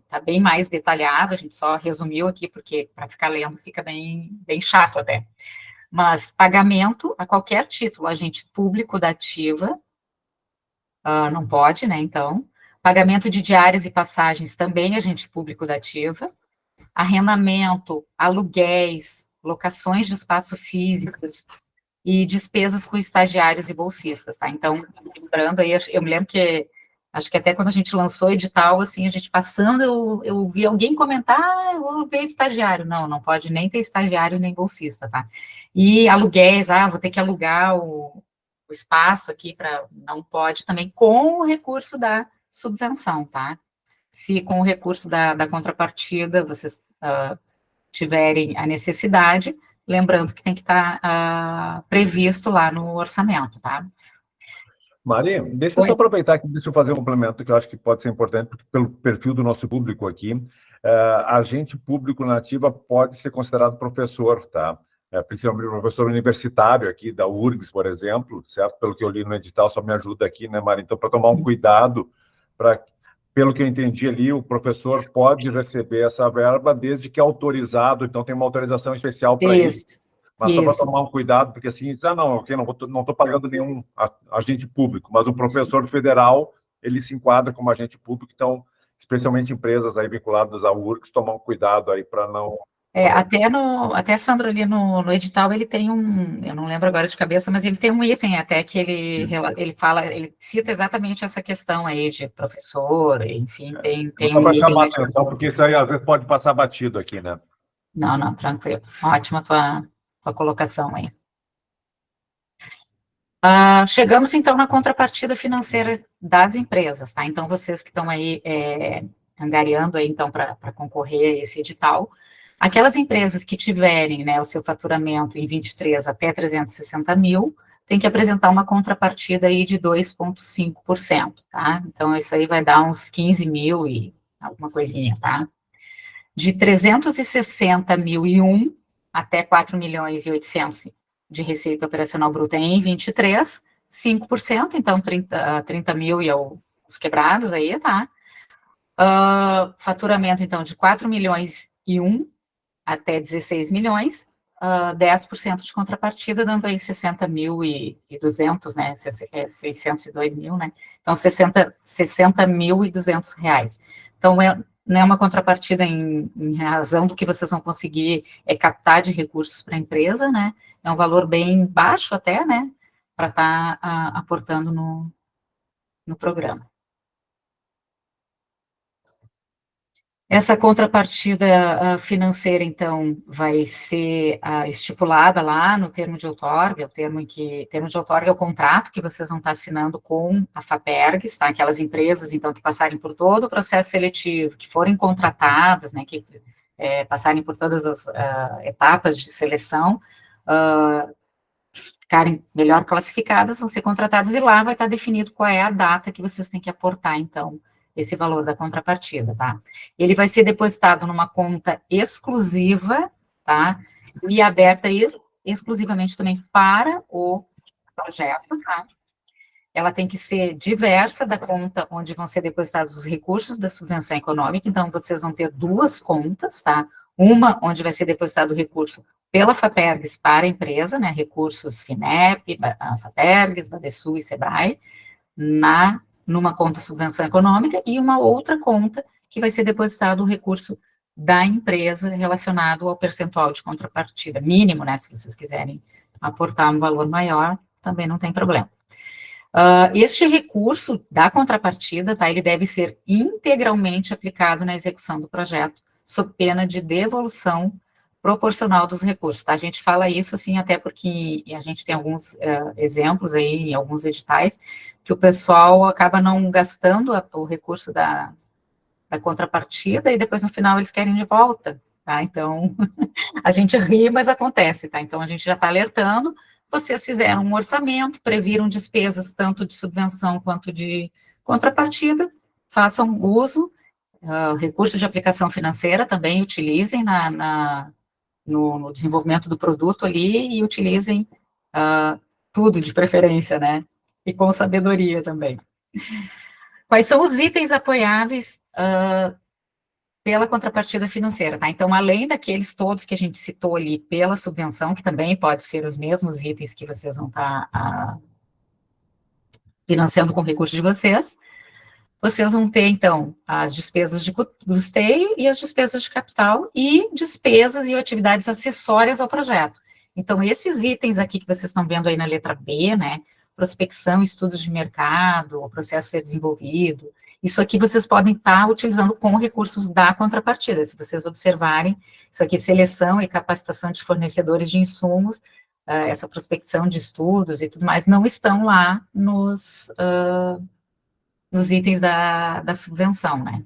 tá bem mais detalhado, a gente só resumiu aqui, porque para ficar lendo fica bem chato até. Mas pagamento a qualquer título, agente público da ativa, não pode, né, então. Pagamento de diárias e passagens também agente público da ativa. Arrendamento, aluguéis, locações de espaço físicos, e despesas com estagiários e bolsistas, tá? Então, lembrando aí, eu me lembro que, acho que até quando a gente lançou o edital, assim, a gente passando, eu vi alguém comentar, eu vou ver estagiário. Não pode nem ter estagiário nem bolsista, tá? E aluguéis, vou ter que alugar o espaço aqui, não pode também, com o recurso da subvenção, tá? Se com o recurso da contrapartida vocês tiverem a necessidade, lembrando que tem que estar previsto lá no orçamento, tá? Mari, deixa eu só aproveitar aqui, deixa eu fazer um complemento que eu acho que pode ser importante, porque pelo perfil do nosso público aqui, agente público na ativa pode ser considerado professor, tá? Principalmente professor universitário aqui, da URGS, por exemplo, certo? Pelo que eu li no edital, só me ajuda aqui, né, Mari? Então, para tomar um cuidado, pelo que eu entendi ali, o professor pode receber essa verba desde que autorizado, então tem uma autorização especial para isso. Isso, Mas só para isso. tomar um cuidado, porque assim, não, ok, não estou pagando nenhum agente público, mas o professor federal, ele se enquadra como agente público, então, especialmente empresas aí vinculadas à URGS, tomar um cuidado aí para não... Até Sandro, ali no edital, ele tem eu não lembro agora de cabeça, mas ele tem um item até que ele cita exatamente essa questão aí de professor, enfim, tem Só um para item. chamar a atenção, porque isso aí às vezes pode passar batido aqui, né? Não, tranquilo. Ótima tua colocação aí. Chegamos, então, na contrapartida financeira das empresas, tá? Então, vocês que estão aí angariando aí, então, para concorrer a esse edital, aquelas empresas que tiverem, né, o seu faturamento em 23 até 360 mil, tem que apresentar uma contrapartida aí de 2,5%, tá? Então, isso aí vai dar uns 15 mil e alguma coisinha, tá? De 360.001 até 4 milhões e 800 de receita operacional bruta em 23, 5%, então 30 mil e os quebrados aí, tá? Faturamento, então, de 4 milhões e 1 até 16 milhões, 10% de contrapartida, dando aí 60.200, né, 602 mil, né, então 60.200 reais. Então, não é uma contrapartida em razão do que vocês vão conseguir captar de recursos para a empresa, né, é um valor bem baixo até, né, para estar aportando no programa. Essa contrapartida financeira, então, vai ser estipulada lá no termo de outorga, termo de outorga é o contrato que vocês vão estar assinando com a FAPERGS, tá? Aquelas empresas, então, que passarem por todo o processo seletivo, que forem contratadas, né, que passarem por todas as etapas de seleção, ficarem melhor classificadas, vão ser contratadas, e lá vai estar definido qual é a data que vocês têm que aportar, então, esse valor da contrapartida, tá? Ele vai ser depositado numa conta exclusiva, tá? E aberta exclusivamente também para o projeto, tá? Ela tem que ser diversa da conta onde vão ser depositados os recursos da subvenção econômica, então vocês vão ter duas contas, tá? Uma onde vai ser depositado o recurso pela FAPERGS para a empresa, né? Recursos FINEP, FAPERGS, Badesul e SEBRAE, numa conta subvenção econômica, e uma outra conta que vai ser depositado o recurso da empresa relacionado ao percentual de contrapartida mínimo, né, se vocês quiserem aportar um valor maior, também não tem problema. Este recurso da contrapartida, tá, ele deve ser integralmente aplicado na execução do projeto, sob pena de devolução proporcional dos recursos, tá? A gente fala isso, assim, até porque a gente tem alguns exemplos aí, em alguns editais, que o pessoal acaba não gastando o recurso da contrapartida e depois, no final, eles querem de volta, tá? Então, a gente ri, mas acontece, tá? Então, a gente já está alertando, vocês fizeram um orçamento, previram despesas tanto de subvenção quanto de contrapartida, façam uso, recurso de aplicação financeira também utilizem no desenvolvimento do produto ali, e utilizem tudo de preferência, né? E com sabedoria também. Quais são os itens apoiáveis pela contrapartida financeira, tá? Então, além daqueles todos que a gente citou ali pela subvenção, que também pode ser os mesmos itens que vocês vão estar financiando com o recurso de vocês vão ter, então, as despesas de custeio e as despesas de capital e despesas e atividades acessórias ao projeto. Então, esses itens aqui que vocês estão vendo aí na letra B, né, prospecção, estudos de mercado, o processo a ser desenvolvido, isso aqui vocês podem estar utilizando com recursos da contrapartida. Se vocês observarem, isso aqui, seleção e capacitação de fornecedores de insumos, essa prospecção de estudos e tudo mais, não estão lá nos itens da subvenção, né?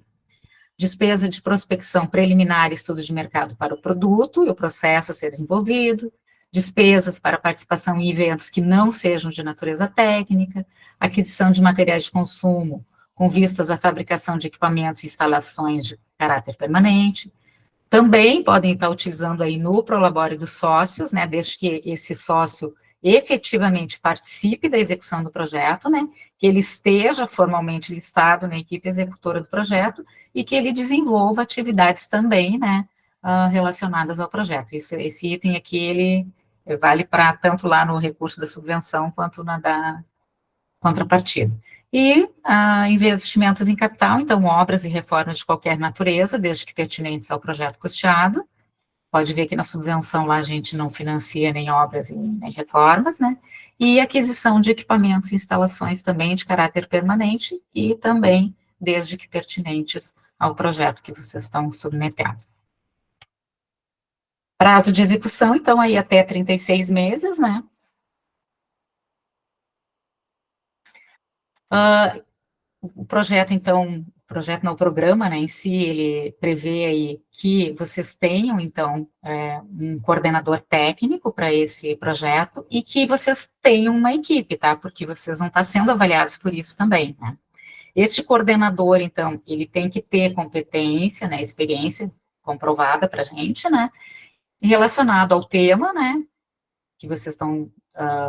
Despesa de prospecção preliminar e estudos de mercado para o produto e o processo a ser desenvolvido, despesas para participação em eventos que não sejam de natureza técnica, aquisição de materiais de consumo com vistas à fabricação de equipamentos e instalações de caráter permanente. Também podem estar utilizando aí no Prolabore dos sócios, né, desde que esse sócio efetivamente participe da execução do projeto, né, que ele esteja formalmente listado na equipe executora do projeto e que ele desenvolva atividades também, né, relacionadas ao projeto. Esse item aqui, ele vale para tanto lá no recurso da subvenção quanto na da contrapartida. E investimentos em capital, então obras e reformas de qualquer natureza, desde que pertinentes ao projeto custeado. Pode ver que na subvenção lá a gente não financia nem obras nem reformas, né? E aquisição de equipamentos e instalações também de caráter permanente e também desde que pertinentes ao projeto que vocês estão submetendo. Prazo de execução, então, aí até 36 meses, né? O projeto, então, o programa, né, em si, ele prevê aí que vocês tenham, então, um coordenador técnico para esse projeto e que vocês tenham uma equipe, tá? Porque vocês vão estar sendo avaliados por isso também, né? Este coordenador, então, ele tem que ter competência, né, experiência comprovada para a gente, né, relacionado ao tema, né, que vocês estão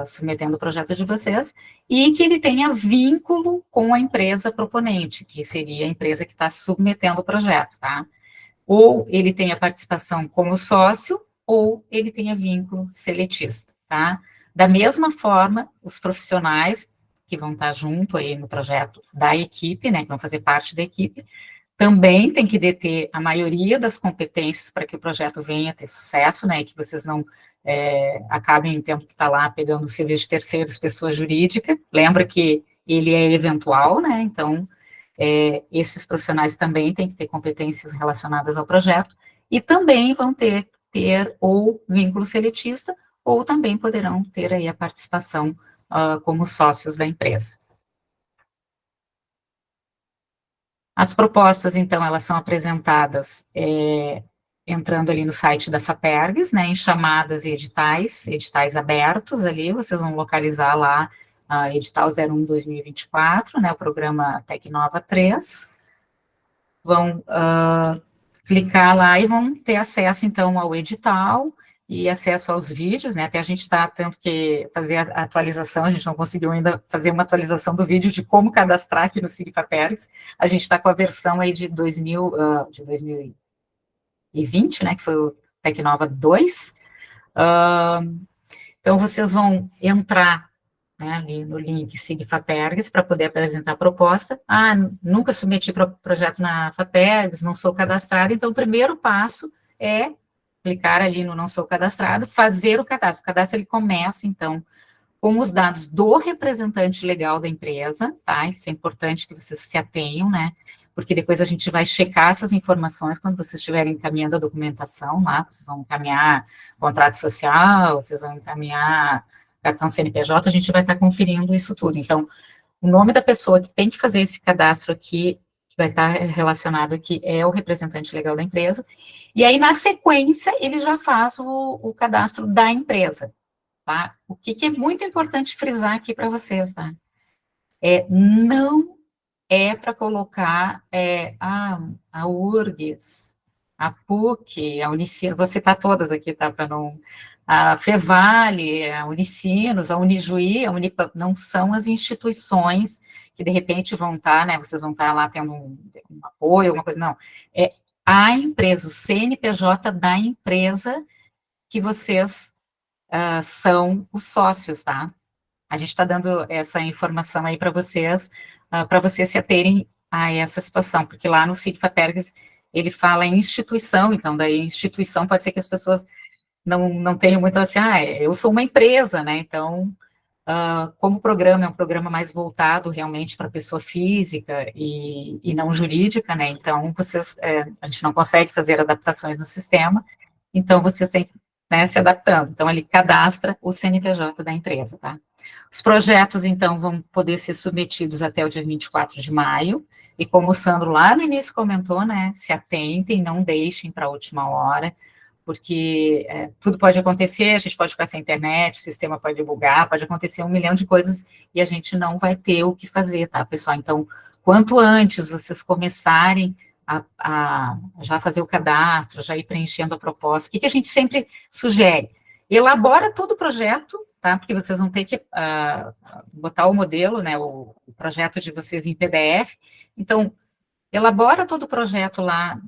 submetendo o projeto de vocês, e que ele tenha vínculo com a empresa proponente, que seria a empresa que está submetendo o projeto, tá? Ou ele tenha participação como sócio, ou ele tenha vínculo seletista, tá? Da mesma forma, os profissionais que vão estar junto aí no projeto da equipe, né, que vão fazer parte da equipe, também tem que deter a maioria das competências para que o projeto venha a ter sucesso, né, e que vocês não acabem tendo que estar lá pegando serviço de terceiros, pessoa jurídica. Lembra que ele é eventual, né, então esses profissionais também têm que ter competências relacionadas ao projeto e também vão ter ou vínculo seletista ou também poderão ter aí a participação como sócios da empresa. As propostas, então, elas são apresentadas entrando ali no site da FAPERGS, né, em chamadas e editais abertos ali, vocês vão localizar lá edital 01/2024, né, o programa Tecnova 3, vão clicar lá e vão ter acesso, então, ao edital e acesso aos vídeos, né, até a gente está tendo que fazer a atualização, a gente não conseguiu ainda fazer uma atualização do vídeo de como cadastrar aqui no SIG-FAPERGS, a gente está com a versão aí de 2020, né, que foi o Tecnova 2, então vocês vão entrar, né, ali no link SIG-FAPERGS para poder apresentar a proposta. Nunca submeti projeto na FAPERGS, não sou cadastrado, então o primeiro passo é clicar ali no não sou cadastrado, fazer o cadastro. O cadastro, ele começa, então, com os dados do representante legal da empresa, tá? Isso é importante que vocês se atenham, né? Porque depois a gente vai checar essas informações quando vocês estiverem encaminhando a documentação lá, vocês vão encaminhar contrato social, vocês vão encaminhar cartão CNPJ, a gente vai estar conferindo isso tudo. Então, o nome da pessoa que tem que fazer esse cadastro aqui, que vai estar relacionado aqui, é o representante legal da empresa, e aí, na sequência, ele já faz o cadastro da empresa, tá? O que é muito importante frisar aqui para vocês, tá? Não é para colocar a URGS, a PUC, a Unicinos, vou citar todas aqui, tá? Para não... A Fevale, a Unicinos, a Unijuí, a Unipa, não são as instituições que, de repente, vão estar, né? Vocês vão estar lá tendo um apoio, alguma coisa, não. É a empresa, o CNPJ da empresa que vocês são os sócios, tá? A gente está dando essa informação aí para vocês se aterem a essa situação, porque lá no SIG-FAPERGS ele fala em instituição, então daí instituição pode ser que as pessoas não tenham muito assim, eu sou uma empresa, né, então, como o programa é um programa mais voltado realmente para pessoa física e não jurídica, né, então a gente não consegue fazer adaptações no sistema, então vocês têm que, né, se adaptando, então ele cadastra o CNPJ da empresa, tá? Os projetos, então, vão poder ser submetidos até o dia 24 de maio, e como o Sandro lá no início comentou, né, se atentem, não deixem para a última hora, porque tudo pode acontecer, a gente pode ficar sem internet, o sistema pode bugar, pode acontecer 1 milhão de coisas, e a gente não vai ter o que fazer, tá, pessoal? Então, quanto antes vocês começarem a já fazer o cadastro, já ir preenchendo a proposta, o que a gente sempre sugere? Elabora todo o projeto, tá? Porque vocês vão ter que botar o modelo, né, o projeto de vocês em PDF. Então, elabora todo o projeto lá,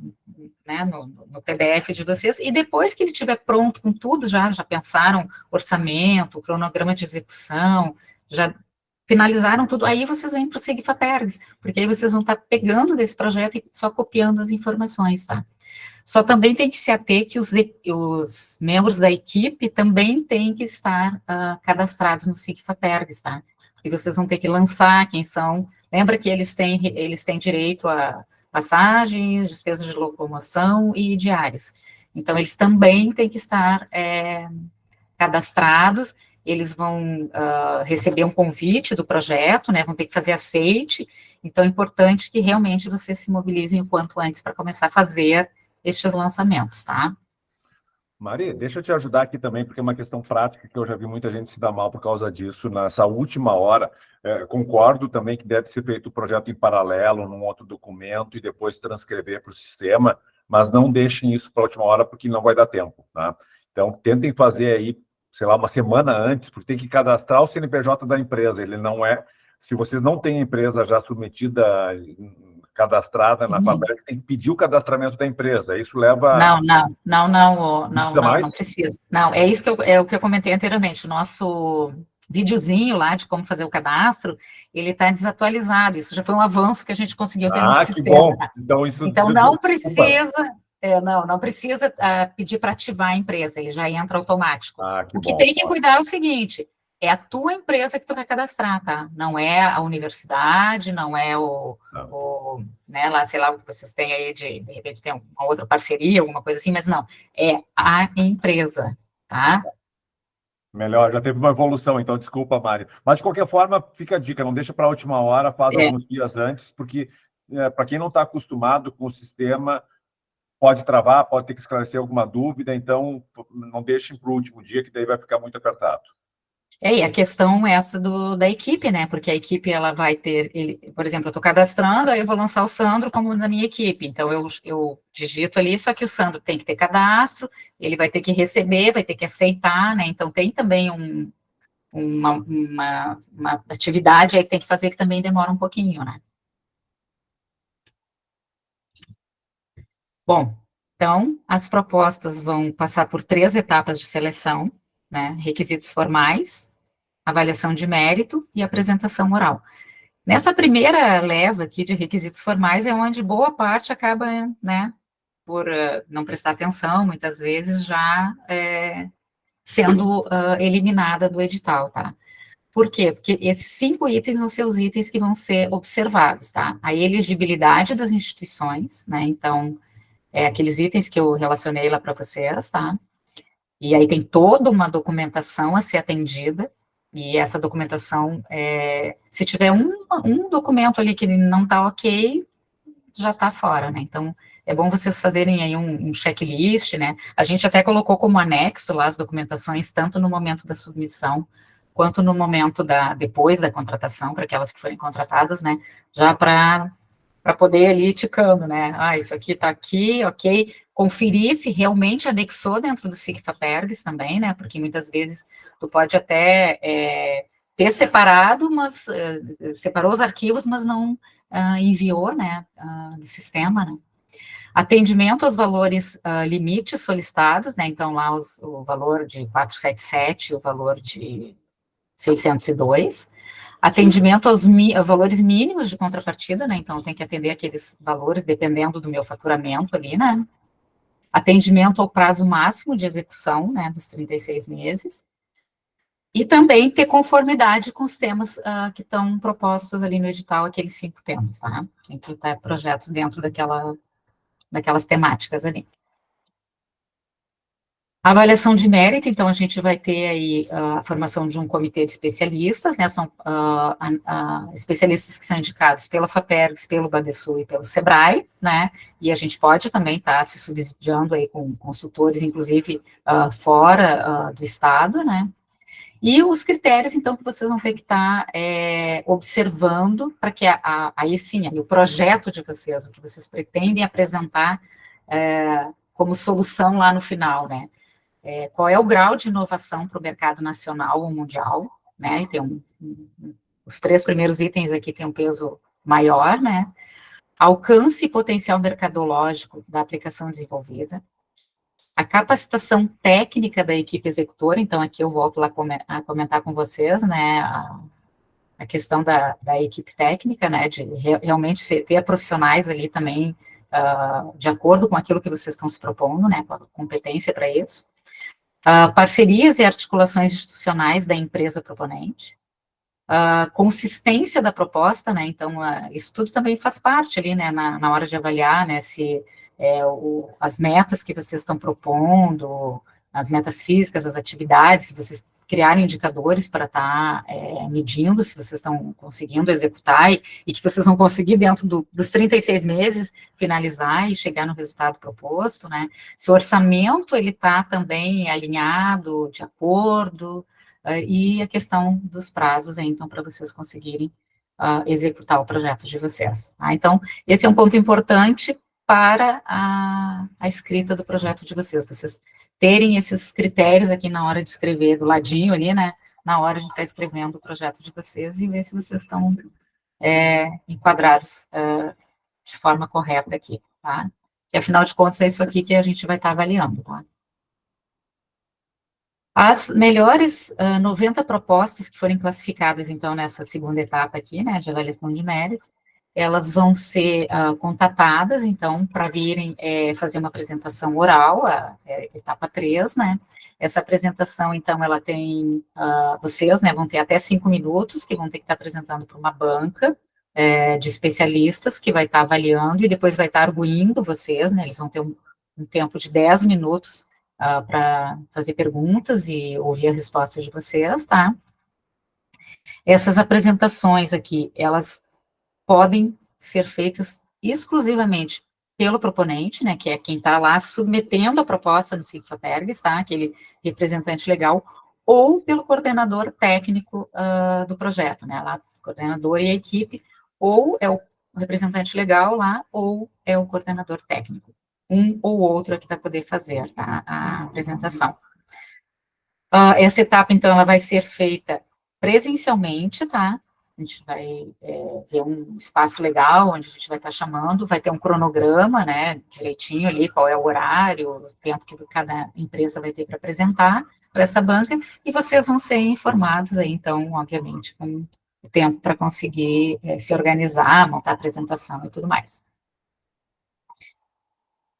né, no PDF de vocês, e depois que ele estiver pronto com tudo, já pensaram orçamento, cronograma de execução, já finalizaram tudo, aí vocês vêm para o Sigfapergs, porque aí vocês vão estar pegando desse projeto e só copiando as informações, tá? Só também tem que se ater que os membros da equipe também têm que estar cadastrados no Sigfapergs, tá? E vocês vão ter que lançar quem são. Lembra que eles têm direito a passagens, despesas de locomoção e diárias. Então, eles também têm que estar cadastrados, eles vão receber um convite do projeto, né, vão ter que fazer aceite, então é importante que realmente vocês se mobilizem o quanto antes para começar a fazer estes lançamentos, tá? Mari, deixa eu te ajudar aqui também, porque é uma questão prática que eu já vi muita gente se dar mal por causa disso. Nessa última hora, concordo também que deve ser feito o projeto em paralelo, num outro documento, e depois transcrever para o sistema, mas não deixem isso para a última hora, porque não vai dar tempo, tá? Então, tentem fazer aí, sei lá, uma semana antes, porque tem que cadastrar o CNPJ da empresa. Ele não é... Se vocês não têm empresa já submetida, cadastrada na Fapergs, tem que pedir o cadastramento da empresa. Isso leva... Não precisa. Não, é isso que o que eu comentei anteriormente. O nosso videozinho lá de como fazer o cadastro, ele está desatualizado. Isso já foi um avanço que a gente conseguiu ter no sistema. Bom. Então não precisa... não precisa pedir para ativar a empresa, ele já entra automático. O que tem que cuidar é o seguinte, é a tua empresa que tu vai cadastrar, tá? Não é a universidade, não é né, lá, sei lá, o que vocês têm aí de repente tem uma outra parceria, alguma coisa assim, mas não, é a empresa, tá? Melhor, já teve uma evolução, então desculpa, Mário. Mas, de qualquer forma, fica a dica, não deixa para a última hora, faz alguns dias antes, porque para quem não está acostumado com o sistema, pode travar, pode ter que esclarecer alguma dúvida, então não deixem para o último dia, que daí vai ficar muito apertado. E a questão é essa da equipe, né? Porque a equipe, ela vai ter, por exemplo, eu estou cadastrando, aí eu vou lançar o Sandro como da minha equipe, então eu digito ali, só que o Sandro tem que ter cadastro, ele vai ter que receber, vai ter que aceitar, né? Então tem também uma atividade aí que tem que fazer que também demora um pouquinho, né? Bom, então, as propostas vão passar por 3 etapas de seleção, né? Requisitos formais, avaliação de mérito e apresentação oral. Nessa primeira leva aqui de requisitos formais é onde boa parte acaba, né, por não prestar atenção, muitas vezes já sendo eliminada do edital, tá? Por quê? Porque esses 5 itens vão ser os itens que vão ser observados, tá? A elegibilidade das instituições, né, então, aqueles itens que eu relacionei lá para vocês, tá? E aí tem toda uma documentação a ser atendida, e essa documentação, se tiver um documento ali que não está ok, já está fora, né? Então, é bom vocês fazerem aí um checklist, né? A gente até colocou como anexo lá as documentações, tanto no momento da submissão, quanto no momento depois da contratação, para aquelas que forem contratadas, né? Já para poder ali ir ticando, né? Isso aqui está aqui, ok. Conferir se realmente anexou dentro do Sigfapergs também, né? Porque muitas vezes tu pode até ter separado, mas separou os arquivos, mas não enviou, né? Do sistema, né? Atendimento aos valores limites solicitados, né? Então, lá o valor de 477, o valor de 602. Atendimento aos valores mínimos de contrapartida, né? Então, tem que atender aqueles valores, dependendo do meu faturamento ali, né? Atendimento ao prazo máximo de execução, né? Dos 36 meses. E também ter conformidade com os temas que estão propostos ali no edital, aqueles 5 temas, tá? Tem que ter projetos dentro daquelas temáticas ali. A avaliação de mérito, então, a gente vai ter aí a formação de um comitê de especialistas, né, são especialistas que são indicados pela Fapergs, pelo Badesul e pelo Sebrae, né, e a gente pode também estar se subsidiando aí com consultores, inclusive, fora do estado, né, e os critérios, então, que vocês vão ter que estar observando para que aí sim, o projeto de vocês, o que vocês pretendem apresentar como solução lá no final, né. qual é o grau de inovação para o mercado nacional ou mundial, né? E tem os 3 primeiros itens aqui têm um peso maior, né? Alcance e potencial mercadológico da aplicação desenvolvida, a capacitação técnica da equipe executora, então aqui eu volto lá a comentar com vocês, né, a questão da equipe técnica, né, de realmente ter profissionais ali também de acordo com aquilo que vocês estão se propondo, né, com a competência para isso, parcerias e articulações institucionais da empresa proponente, consistência da proposta, né, então isso tudo também faz parte ali, né, na hora de avaliar, né, se as metas que vocês estão propondo, as metas físicas, as atividades, se vocês criarem indicadores para estar medindo se vocês estão conseguindo executar e que vocês vão conseguir dentro dos 36 meses finalizar e chegar no resultado proposto, né? Se o orçamento ele está também alinhado, de acordo, e a questão dos prazos, então, para vocês conseguirem executar o projeto de vocês. Tá? Então, esse é um ponto importante para a escrita do projeto de vocês terem esses critérios aqui na hora de escrever, do ladinho ali, né, na hora de estar escrevendo o projeto de vocês e ver se vocês estão enquadrados de forma correta aqui, tá? E, afinal de contas, é isso aqui que a gente vai estar avaliando, tá? As melhores 90 propostas que forem classificadas, então, nessa segunda etapa aqui, né, de avaliação de mérito, elas vão ser contatadas, então, para virem fazer uma apresentação oral, a etapa 3, né? Essa apresentação, então, ela tem, vocês, né, vão ter até 5 minutos, que vão ter que estar apresentando para uma banca de especialistas, que vai estar avaliando, e depois vai estar arguindo vocês, né? Eles vão ter um tempo de 10 minutos para fazer perguntas e ouvir a resposta de vocês, tá? Essas apresentações aqui, elas podem ser feitas exclusivamente pelo proponente, né, que é quem está lá submetendo a proposta no CIFA-PERGS, tá, aquele representante legal, ou pelo coordenador técnico do projeto, né, lá, o coordenador e a equipe, ou é o representante legal lá, ou é o coordenador técnico. Um ou outro aqui vai poder fazer, tá, a apresentação. Essa etapa, então, ela vai ser feita presencialmente, tá? A gente vai ver um espaço legal, onde a gente vai estar chamando, vai ter um cronograma, né, direitinho ali, qual é o horário, o tempo que cada empresa vai ter para apresentar para essa banca, e vocês vão ser informados aí, então, obviamente, com o tempo para conseguir se organizar, montar a apresentação e tudo mais.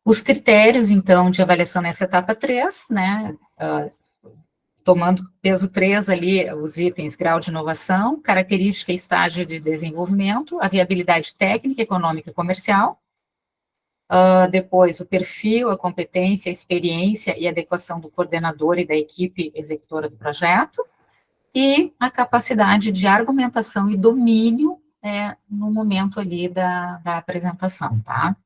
Os critérios, então, de avaliação nessa etapa 3, né, tomando peso 3 ali, os itens, grau de inovação, característica e estágio de desenvolvimento, a viabilidade técnica, econômica e comercial, depois o perfil, a competência, a experiência e adequação do coordenador e da equipe executora do projeto, e a capacidade de argumentação e domínio no momento ali da apresentação, tá?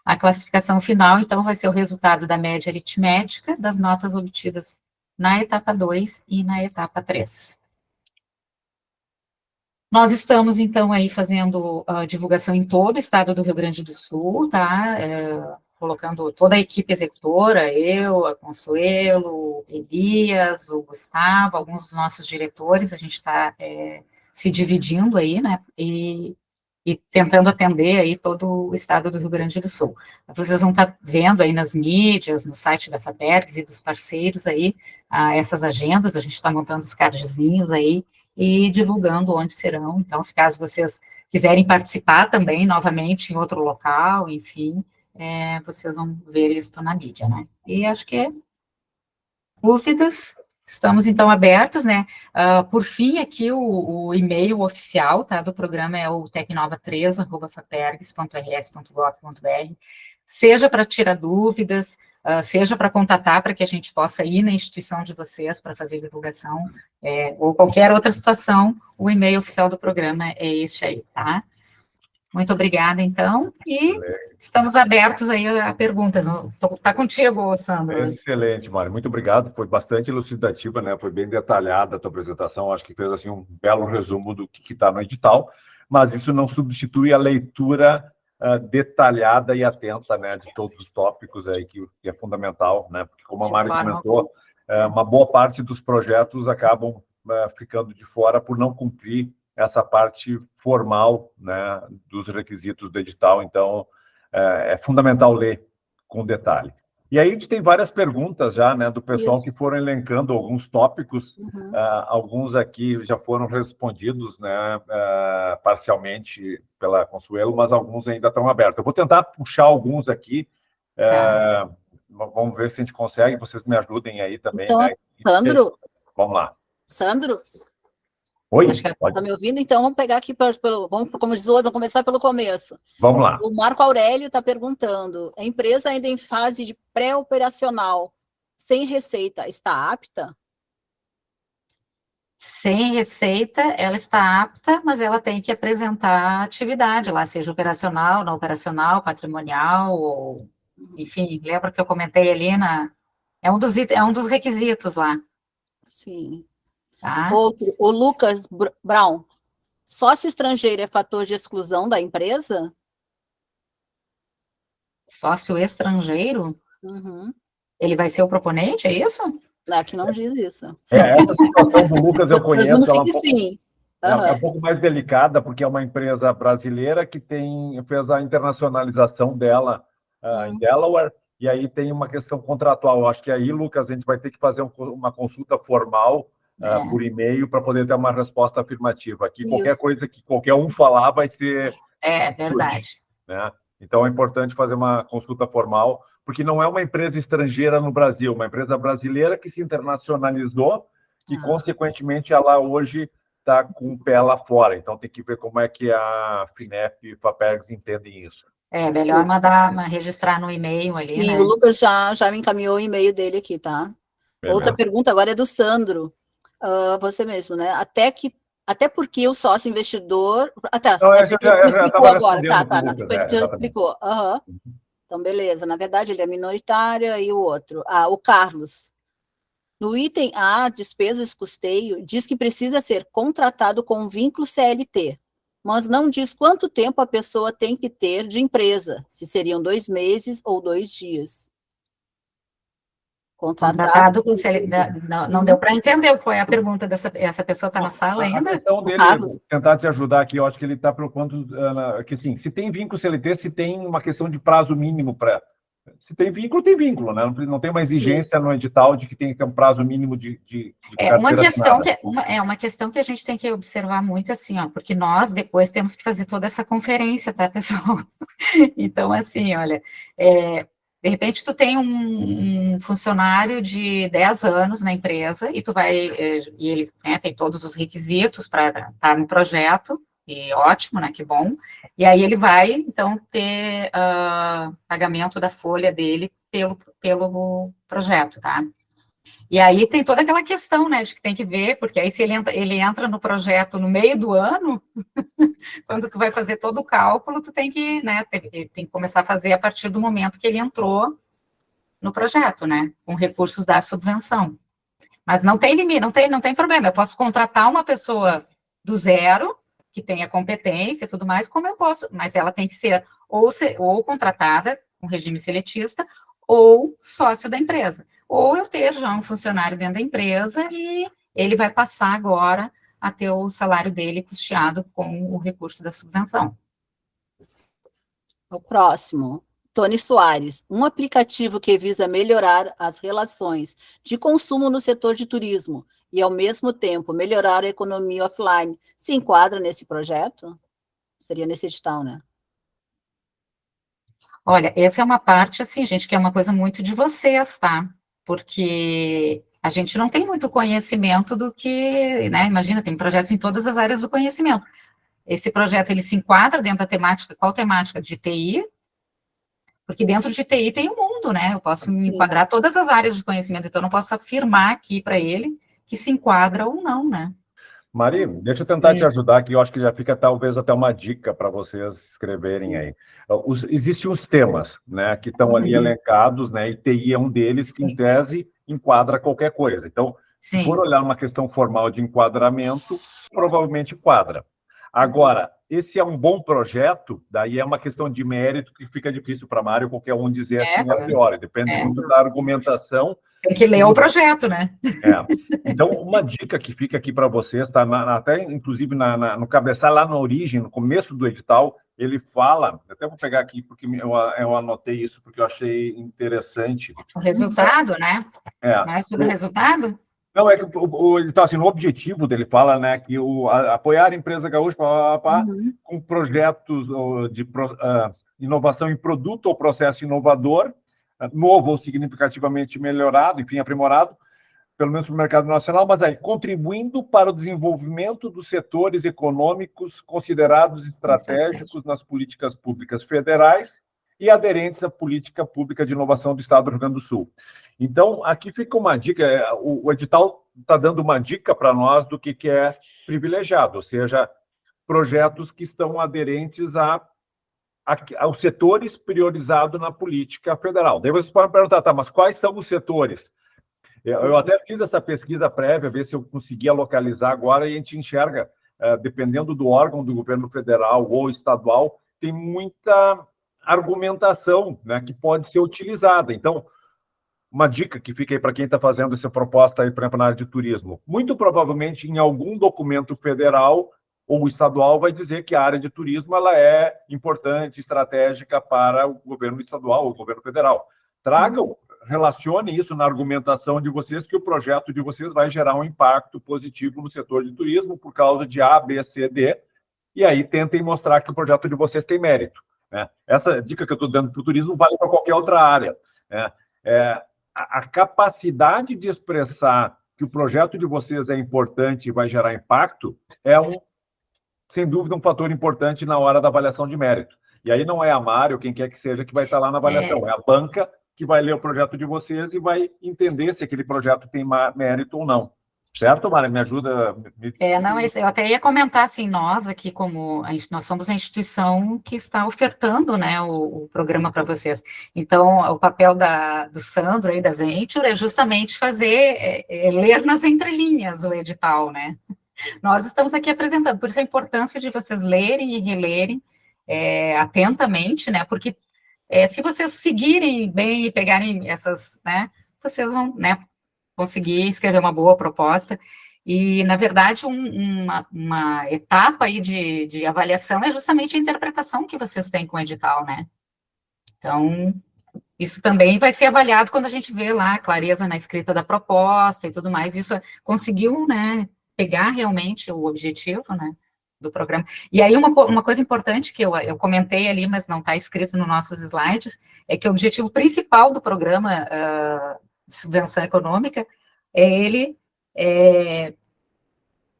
A classificação final, então, vai ser o resultado da média aritmética das notas obtidas na etapa 2 e na etapa 3. Nós estamos, então, aí fazendo divulgação em todo o estado do Rio Grande do Sul, tá? Colocando toda a equipe executora, eu, a Consuelo, Elias, o Gustavo, alguns dos nossos diretores, a gente está se dividindo aí, né? E tentando atender aí todo o estado do Rio Grande do Sul. Vocês vão estar vendo aí nas mídias, no site da FAPERGS e dos parceiros aí, essas agendas, a gente está montando os cardzinhos aí e divulgando onde serão. Então, se caso vocês quiserem participar também, novamente, em outro local, enfim, vocês vão ver isso na mídia, né? E acho que dúvidas. Estamos, então, abertos, né? Por fim, aqui o e-mail oficial, tá, do programa é o tecnova3@fapergs.rs.gov.br, seja para tirar dúvidas, seja para contatar, para que a gente possa ir na instituição de vocês para fazer divulgação, ou qualquer outra situação, o e-mail oficial do programa é este aí, tá? Muito obrigada, então, e estamos abertos aí a perguntas. Está contigo, Sandro. Excelente, Mário. Muito obrigado. Foi bastante elucidativa, né? Foi bem detalhada a tua apresentação. Acho que fez assim um belo resumo do que está no edital, mas isso não substitui a leitura detalhada e atenta, né, de todos os tópicos aí que é fundamental, né, porque como a Mari comentou, uma boa parte dos projetos acabam ficando de fora por não cumprir essa parte formal, né, dos requisitos do edital. Então, é fundamental ler com detalhe. E aí a gente tem várias perguntas já, né, do pessoal que foram elencando alguns tópicos, alguns aqui já foram respondidos, né, parcialmente pela Consuelo, mas alguns ainda estão abertos. Eu vou tentar puxar alguns aqui, vamos ver se a gente consegue, vocês me ajudem aí também. Então, né? Sandro? Vamos lá. Sandro? Oi? Está me ouvindo? Então, vamos pegar aqui, como diz o outro, vamos começar pelo começo. Vamos lá. O Marco Aurélio está perguntando, a empresa ainda em fase de pré-operacional, sem receita, está apta? Sem receita, ela está apta, mas ela tem que apresentar atividade lá, seja operacional, não operacional, patrimonial, ou, enfim, lembra que eu comentei ali é um dos requisitos lá. Sim. Tá? Outro, o Lucas Brown, sócio estrangeiro é fator de exclusão da empresa? Sócio estrangeiro? Uhum. Ele vai ser o proponente, é isso? Aqui não diz isso. Essa situação do Lucas eu conheço. Presumo que sim. É um pouco mais delicada, porque é uma empresa brasileira que fez a internacionalização dela em Delaware, e aí tem uma questão contratual. Eu acho que aí, Lucas, a gente vai ter que fazer uma consulta formal por e-mail para poder ter uma resposta afirmativa. Aqui, qualquer coisa que qualquer um falar vai ser... É verdade. Né? Então, é importante fazer uma consulta formal, porque não é uma empresa estrangeira no Brasil, uma empresa brasileira que se internacionalizou e, consequentemente, ela hoje está com o pé lá fora. Então, tem que ver como é que a FINEP e FAPERGS entendem isso. É melhor registrar no e-mail ali, sim, né? O Lucas já me encaminhou o e-mail dele aqui, tá? Outra pergunta agora é do Sandro. Você mesmo, né? Até porque o sócio investidor... explicou agora. Já explicou. Então, beleza. Na verdade, ele é minoritário e o outro. O Carlos. No item A, despesas e custeio, diz que precisa ser contratado com vínculo CLT, mas não diz quanto tempo a pessoa tem que ter de empresa, se seriam 2 meses ou 2 dias. Contratado com não deu para entender qual é a pergunta essa pessoa está na sala ainda? A questão dele, tentar te ajudar aqui, eu acho que ele está preocupando que, assim, se tem vínculo CLT, se tem uma questão de prazo mínimo para... Se tem vínculo, né? Não tem uma exigência no edital de que tem que ter um prazo mínimo de uma questão que a gente tem que observar muito, assim, ó, porque nós depois temos que fazer toda essa conferência, tá, pessoal? Então, assim, olha, de repente tu tem um funcionário de 10 anos na empresa e tu vai, e ele tem todos os requisitos para estar no projeto, e ótimo, né, que bom, e aí ele vai, então, ter pagamento da folha dele pelo projeto, tá? E aí tem toda aquela questão, né, de que tem que ver, porque aí se ele entra no projeto no meio do ano, quando tu vai fazer todo o cálculo, tu tem que, né, tem que começar a fazer a partir do momento que ele entrou no projeto, né, com recursos da subvenção. Mas não tem limite, não tem problema, eu posso contratar uma pessoa do zero, que tenha competência e tudo mais, como eu posso, mas ela tem que ser ou contratada com regime seletista, ou sócio da empresa. Ou eu ter já um funcionário dentro da empresa e ele vai passar agora a ter o salário dele custeado com o recurso da subvenção. O próximo, Tony Soares. Um aplicativo que visa melhorar as relações de consumo no setor de turismo e, ao mesmo tempo, melhorar a economia offline, se enquadra nesse projeto? Seria nesse edital, né? Olha, essa é uma parte, assim, gente, que é uma coisa muito de vocês, tá? Porque a gente não tem muito conhecimento do que, né? Imagina, tem projetos em todas as áreas do conhecimento. Esse projeto, ele se enquadra dentro da temática, qual temática? De TI? Porque dentro de TI tem o mundo, né? Eu posso me enquadrar todas as áreas de conhecimento, então eu não posso afirmar aqui para ele que se enquadra ou não, né? Mari, deixa eu tentar te ajudar, que eu acho que já fica talvez até uma dica para vocês escreverem aí. Existem os temas, né, que estão ali elencados, né, e TI é um deles que, em tese, enquadra qualquer coisa. Então, se for olhar uma questão formal de enquadramento, provavelmente enquadra. Agora, esse é um bom projeto, daí é uma questão de mérito que fica difícil para a Mário qualquer um dizer assim a priori, depende muito da argumentação. Tem que ler o projeto, né? Então, uma dica que fica aqui para vocês, tá até inclusive no cabeçalho, lá na origem, no começo do edital, ele fala, até vou pegar aqui porque eu anotei isso porque eu achei interessante. O resultado, né? Mais sobre o resultado? Não, é que ele está assim, no objetivo dele fala, né, que apoiar a empresa gaúcha com projetos de inovação em produto ou processo inovador, novo ou significativamente melhorado, enfim, aprimorado, pelo menos para o mercado nacional, mas aí contribuindo para o desenvolvimento dos setores econômicos considerados estratégicos nas políticas públicas federais e aderentes à política pública de inovação do Estado do Rio Grande do Sul. Então, aqui fica uma dica, o edital está dando uma dica para nós do que é privilegiado, ou seja, projetos que estão aderentes aos setores priorizados na política federal. Daí vocês podem perguntar, tá, mas quais são os setores? Eu até fiz essa pesquisa prévia, ver se eu conseguia localizar agora, e a gente enxerga, dependendo do órgão do governo federal ou estadual, tem muita argumentação, né, que pode ser utilizada. Então, uma dica que fica aí para quem está fazendo essa proposta aí, por exemplo, na área de turismo. Muito provavelmente, em algum documento federal ou estadual, vai dizer que a área de turismo ela é importante, estratégica para o governo estadual ou o governo federal. Tragam, relacionem isso na argumentação de vocês, que o projeto de vocês vai gerar um impacto positivo no setor de turismo por causa de A, B, C, D, e aí tentem mostrar que o projeto de vocês tem mérito. Essa dica que eu estou dando para o turismo vale para qualquer outra área. A capacidade de expressar que o projeto de vocês é importante e vai gerar impacto sem dúvida, um fator importante na hora da avaliação de mérito. E aí não é a Mário, quem quer que seja, que vai estar lá na avaliação, é a banca que vai ler o projeto de vocês e vai entender se aquele projeto tem mérito ou não. Certo, Mário? Me ajuda? Não, eu até ia comentar, assim, nós aqui, nós somos a instituição que está ofertando, né, o programa para vocês. Então, o papel do Sandro e da Venture é justamente ler nas entrelinhas o edital, né? Nós estamos aqui apresentando, por isso a importância de vocês lerem e relerem atentamente, né, porque se vocês seguirem bem e pegarem essas, né, vocês vão, né, conseguir escrever uma boa proposta. E, na verdade, uma etapa aí de avaliação é justamente a interpretação que vocês têm com o edital, né? Então, isso também vai ser avaliado quando a gente vê lá a clareza na escrita da proposta e tudo mais. Isso conseguiu, né, pegar realmente o objetivo, né, do programa. E aí, uma coisa importante que eu comentei ali, mas não está escrito nos nossos slides, é que o objetivo principal do programa de subvenção econômica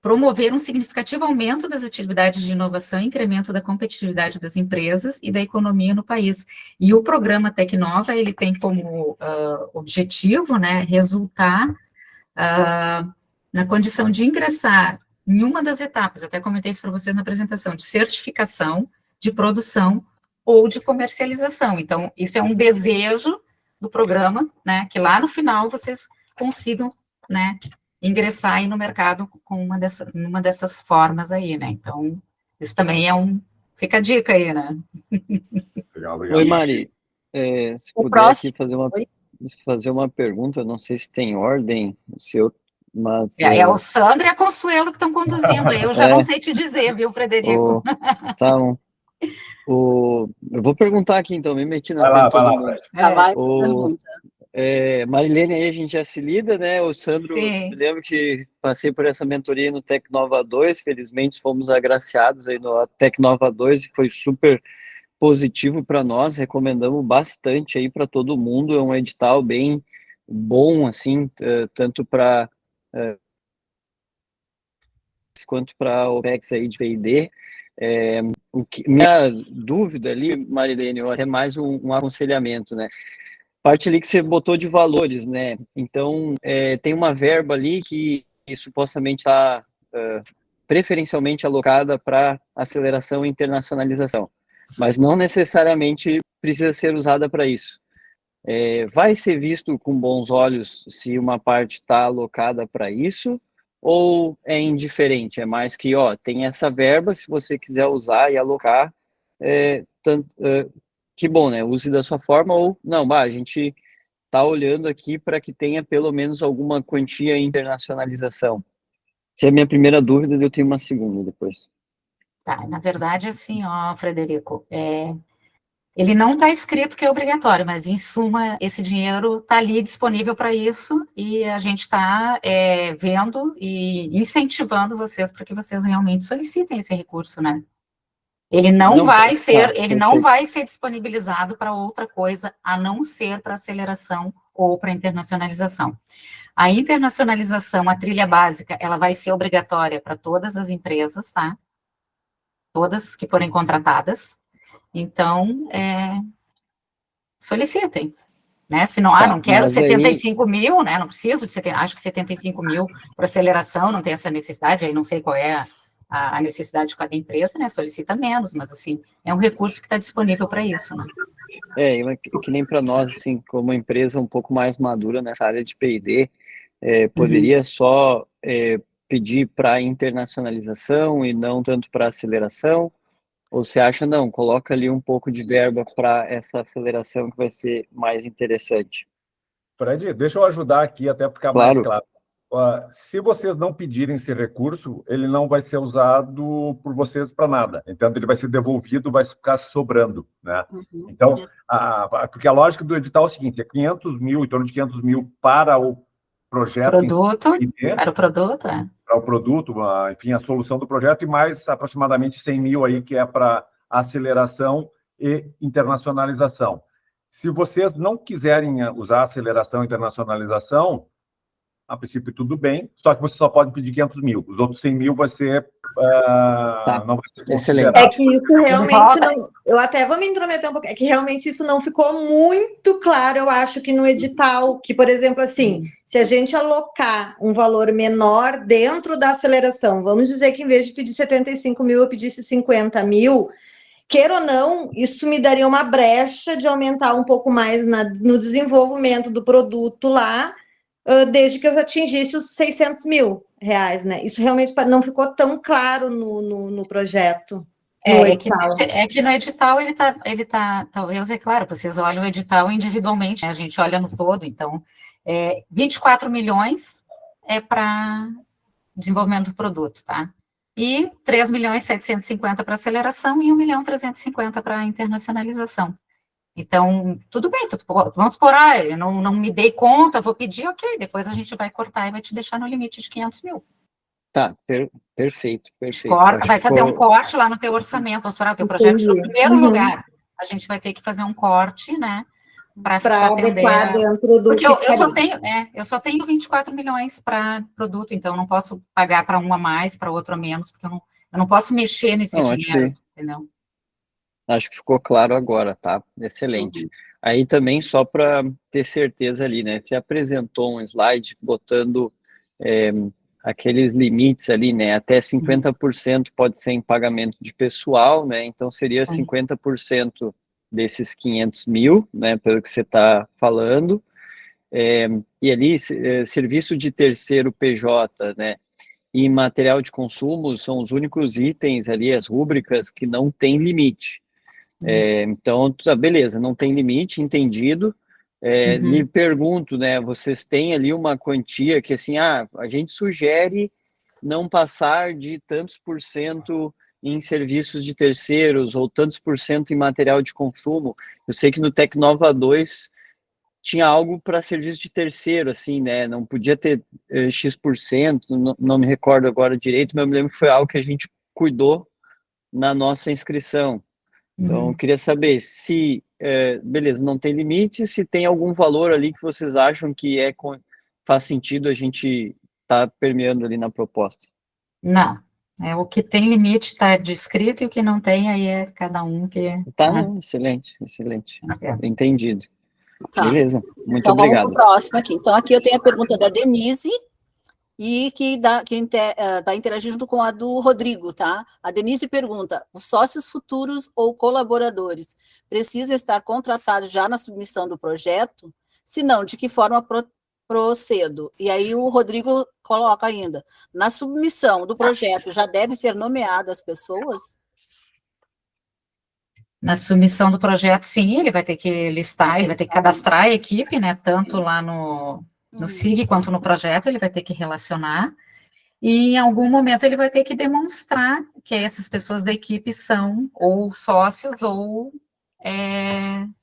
promover um significativo aumento das atividades de inovação e incremento da competitividade das empresas e da economia no país. E o programa Tecnova, ele tem como objetivo, né, resultar na condição de ingressar em uma das etapas, eu até comentei isso para vocês na apresentação, de certificação, de produção ou de comercialização. Então, isso é um desejo do programa, né, que lá no final vocês consigam, né, ingressar aí no mercado com uma dessas formas aí, né? Então, isso também fica a dica aí, né? Legal. Oi, Mari. Se puder aqui fazer uma pergunta, não sei se tem ordem, mas... É o Sandro e a Consuelo que estão conduzindo, eu já não sei te dizer, viu, Frederico? Tá bom. Eu vou perguntar aqui, então, me meti na frente de todo mundo. Marilene, aí a gente já se lida, né? O Sandro, me lembro que passei por essa mentoria no Tecnova 2, felizmente fomos agraciados aí no Tecnova 2 e foi super positivo para nós, recomendamos bastante aí para todo mundo, é um edital bem bom, assim, tanto para quanto para o OPEX aí de P&D. Minha dúvida ali, Marilene, é mais um aconselhamento, né? Parte ali que você botou de valores, né? Então, tem uma verba ali que supostamente está preferencialmente alocada para aceleração e internacionalização, mas não necessariamente precisa ser usada para isso. Vai ser visto com bons olhos se uma parte está alocada para isso, ou é indiferente? É mais que, ó, tem essa verba, se você quiser usar e alocar, que bom, né? Use da sua forma, ou não, a gente está olhando aqui para que tenha pelo menos alguma quantia em internacionalização. Essa é a minha primeira dúvida, eu tenho uma segunda depois. Tá, na verdade, assim, ó, Frederico, ele não está escrito que é obrigatório, mas, em suma, esse dinheiro está ali disponível para isso e a gente está vendo e incentivando vocês para que vocês realmente solicitem esse recurso, né? Ele não vai ser disponibilizado para outra coisa, a não ser para aceleração ou para internacionalização. A internacionalização, a trilha básica, ela vai ser obrigatória para todas as empresas, tá? Todas que forem contratadas. Então, solicitem, né? Se não, não quero 75 mil, né? Não preciso de 70, acho que 75 mil para aceleração, não tem essa necessidade, aí não sei qual é a necessidade de cada empresa, né? Solicita menos, mas assim, é um recurso que está disponível para isso, né? Que nem para nós, assim, como empresa um pouco mais madura nessa área de P&D, poderia só pedir para internacionalização e não tanto para aceleração? Ou você acha, não, coloca ali um pouco de verba para essa aceleração que vai ser mais interessante? Fred, deixa eu ajudar aqui até ficar mais claro. Se vocês não pedirem esse recurso, ele não vai ser usado por vocês para nada. Então, ele vai ser devolvido, vai ficar sobrando, né? Então, porque a lógica do edital é o seguinte, 500 mil, em torno de 500 mil para o projeto. Para o produto, Para o produto, enfim, a solução do projeto, e mais aproximadamente 100 mil aí, que é para aceleração e internacionalização. Se vocês não quiserem usar aceleração e internacionalização, a princípio tudo bem, só que você só pode pedir 500 mil. Os outros 100 mil vai ser, não vai ser considerado. É que isso realmente não... Eu até vou me intrometer um pouco. É que realmente isso não ficou muito claro, eu acho, que no edital, que, por exemplo, assim, se a gente alocar um valor menor dentro da aceleração, vamos dizer que em vez de pedir 75 mil, eu pedisse 50 mil, queira ou não, isso me daria uma brecha de aumentar um pouco mais no desenvolvimento do produto lá, desde que eu atingisse os 600 mil reais, né? Isso realmente não ficou tão claro no projeto. Que no edital ele tá, talvez, claro, vocês olham o edital individualmente, né? A gente olha no todo, então, 24 milhões é para desenvolvimento do produto, tá? E 3.750.000 para aceleração e 1.350.000 para internacionalização. Então, tudo bem, vamos supor, eu não me dei conta, vou pedir, ok, depois a gente vai cortar e vai te deixar no limite de 500 mil. Tá, perfeito. Corta, vai fazer um corte lá no teu orçamento, vamos supor, o teu projeto no primeiro lugar, a gente vai ter que fazer um corte, né, para adequar dentro do... Porque eu só tenho 24 milhões para produto, então eu não posso pagar para um a mais, para outro a menos, porque eu não posso mexer nesse dinheiro, entendeu? Acho que ficou claro agora, tá? Excelente. Aí também, só para ter certeza ali, né? Você apresentou um slide botando aqueles limites ali, né? Até 50% pode ser em pagamento de pessoal, né? Então, seria 50% desses 500 mil, né? Pelo que você está falando. E ali, serviço de terceiro PJ, né? E material de consumo são os únicos itens ali, as rúbricas, que não tem limite. Então, beleza, não tem limite, entendido. Lhe pergunto, né, vocês têm ali uma quantia que, assim, a gente sugere não passar de tantos por cento em serviços de terceiros ou tantos por cento em material de consumo. Eu sei que no Tecnova 2 tinha algo para serviço de terceiro, assim, né, não podia ter X%, não me recordo agora direito, mas eu me lembro que foi algo que a gente cuidou na nossa inscrição. Então, eu queria saber se, beleza, não tem limite, se tem algum valor ali que vocês acham que faz sentido a gente tá permeando ali na proposta. Não, o que tem limite está descrito e o que não tem, aí é cada um que... Tá, não, excelente. Entendido. Tá. Beleza, muito então, obrigado. Vamos pro próximo aqui. Então, aqui eu tenho a pergunta da Denise, e que vai interagir junto com a do Rodrigo, tá? A Denise pergunta, os sócios futuros ou colaboradores precisam estar contratados já na submissão do projeto? Se não, de que forma procedo. E aí o Rodrigo coloca ainda, na submissão do projeto já deve ser nomeado as pessoas? Na submissão do projeto, sim, ele vai ter que listar, ele vai ter que cadastrar a equipe, né, tanto lá no SIG quanto no projeto, ele vai ter que relacionar, e em algum momento ele vai ter que demonstrar que essas pessoas da equipe são ou sócios ou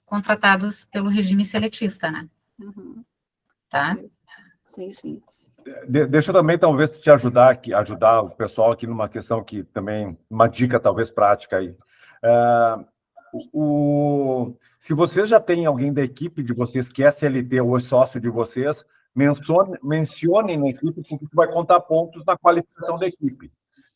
contratados pelo regime seletista, né? Tá? Sim, sim. Deixa eu também, talvez, te ajudar o pessoal aqui numa questão que também, uma dica talvez prática aí. Se vocês já têm alguém da equipe de vocês que é CLT ou é sócio de vocês, mencionem na equipe, porque vai contar pontos na qualificação da equipe.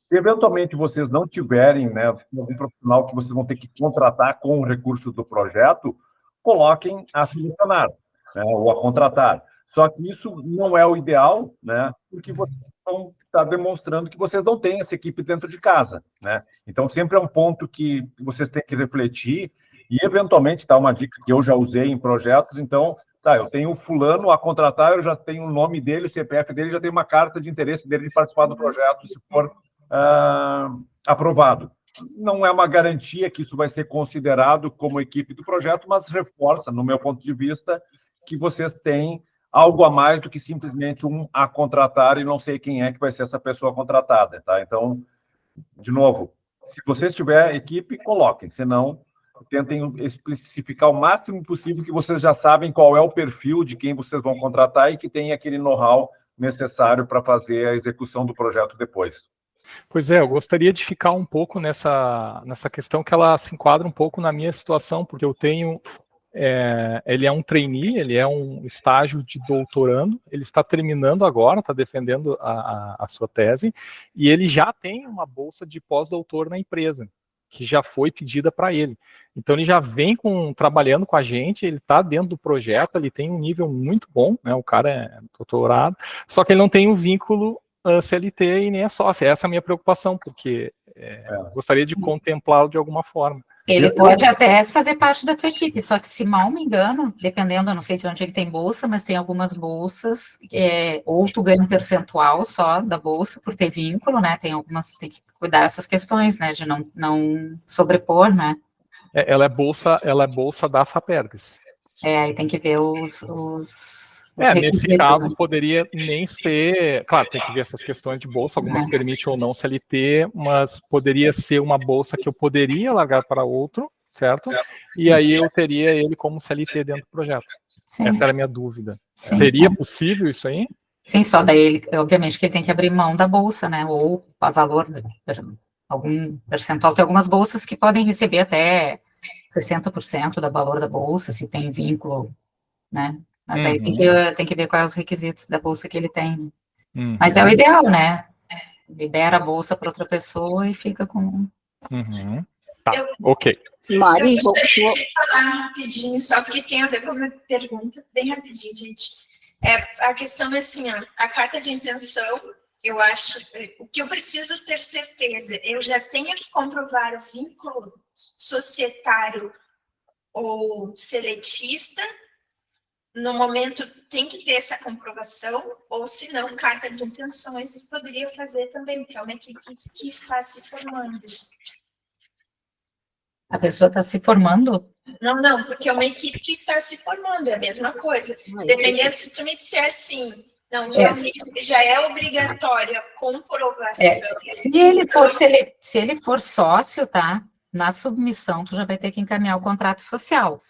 Se eventualmente vocês não tiverem, né, algum profissional que vocês vão ter que contratar com o recurso do projeto, coloquem a selecionar, né, ou a contratar. Só que isso não é o ideal, né, porque vocês vão estar demonstrando que vocês não têm essa equipe dentro de casa, né? Então, sempre é um ponto que vocês têm que refletir e, eventualmente, tá uma dica que eu já usei em projetos, então, eu tenho o fulano a contratar, eu já tenho o nome dele, o CPF dele, já tenho uma carta de interesse dele de participar do projeto, se for aprovado. Não é uma garantia que isso vai ser considerado como equipe do projeto, mas reforça, no meu ponto de vista, que vocês têm algo a mais do que simplesmente um a contratar e não sei quem é que vai ser essa pessoa contratada, tá? Então, de novo, se vocês tiverem equipe, coloquem, senão tentem especificar o máximo possível que vocês já sabem qual é o perfil de quem vocês vão contratar e que tem aquele know-how necessário para fazer a execução do projeto depois. Pois é, eu gostaria de ficar um pouco nessa questão que ela se enquadra um pouco na minha situação, porque eu tenho... ele é um trainee, ele é um estágio de doutorando, ele está terminando agora, está defendendo a sua tese, e ele já tem uma bolsa de pós-doutor na empresa, que já foi pedida para ele. Então ele já vem trabalhando com a gente, ele está dentro do projeto, ele tem um nível muito bom, né, o cara é doutorado, só que ele não tem um vínculo CLT e nem é sócio. Essa é a minha preocupação, porque gostaria de contemplá-lo de alguma forma. Ele pode até fazer parte da tua equipe, só que, se mal me engano, dependendo, eu não sei de onde ele tem bolsa, mas tem algumas bolsas, ou tu ganha um percentual só da bolsa por ter vínculo, né? Tem algumas, tem que cuidar dessas questões, né? De não sobrepor, né? Ela é bolsa da FAPERGS. Aí tem que ver os nesse caso, né? Poderia nem ser... Claro, tem que ver essas questões de bolsa, algumas permitem ou não CLT, mas poderia ser uma bolsa que eu poderia largar para outro, certo? E aí eu teria ele como CLT dentro do projeto. Sim. Essa era a minha dúvida. Sim. Teria possível isso aí? Sim, só daí, ele, obviamente, que ele tem que abrir mão da bolsa, né? Ou a valor, algum percentual. Tem algumas bolsas que podem receber até 60% do valor da bolsa, se tem vínculo, né? Mas aí tem que ver quais os requisitos da bolsa que ele tem. Mas é o ideal, né? Libera a bolsa para outra pessoa e fica com... Tá, ok. Mari, eu gostaria de falar rapidinho, só porque tem a ver com a minha pergunta, bem rapidinho, gente. A questão é assim, a carta de intenção, eu acho, o que eu preciso ter certeza, eu já tenho que comprovar o vínculo societário ou seletista. No momento, tem que ter essa comprovação, ou se não, carta de intenções poderia fazer também, porque é uma equipe que está se formando. A pessoa está se formando? Não, porque é uma equipe que está se formando, é a mesma coisa. Dependendo, se tu me disser assim, não, realmente já é obrigatória a comprovação. Se ele for sócio, tá? Na submissão, tu já vai ter que encaminhar o contrato social.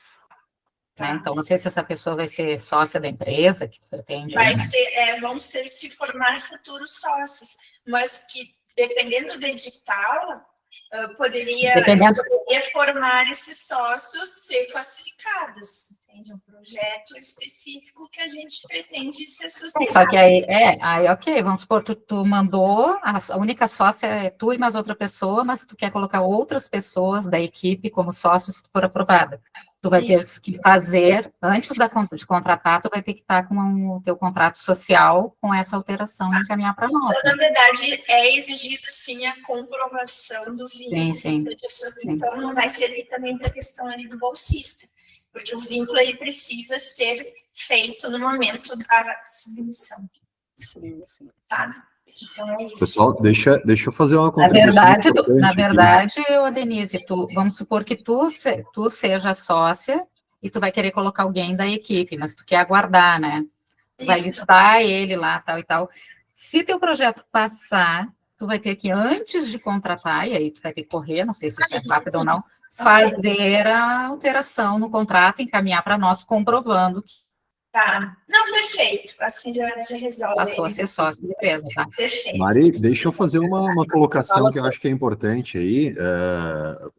Né? Então, não sei se essa pessoa vai ser sócia da empresa que tu pretende. Vão se formar futuros sócios, mas que, dependendo do edital, poderia formar esses sócios ser classificados. Entende? Um projeto específico que a gente pretende se associar. Só que aí ok, vamos supor, tu mandou, a única sócia é tu e mais outra pessoa, mas tu quer colocar outras pessoas da equipe como sócios se tu for aprovada. Tu vai ter que fazer, antes de contratar, tu vai ter que estar com o teu contrato social com essa alteração e encaminhar para nós. Então, na verdade, é exigido, sim, a comprovação do vínculo. Sim. Então, não vai servir também para a questão ali do bolsista. porque o vínculo ele precisa ser feito no momento da submissão. Sim, sim. Sabe? Então é isso. Pessoal, deixa eu fazer uma contribuição Na importante verdade, ô Denise, vamos supor que tu seja sócia e tu vai querer colocar alguém da equipe, mas tu quer aguardar, né? Tu vai listar ele lá, tal e tal. Se teu projeto passar, tu vai ter que, antes de contratar, e aí tu vai ter que correr, não sei se isso é rápido ou não, fazer a alteração no contrato, encaminhar para nós, comprovando que Tá. Não, perfeito. Assim já resolve. passou a ser sócio da empresa, tá? Perfeito. Mari, deixa eu fazer uma colocação que eu acho que é importante aí.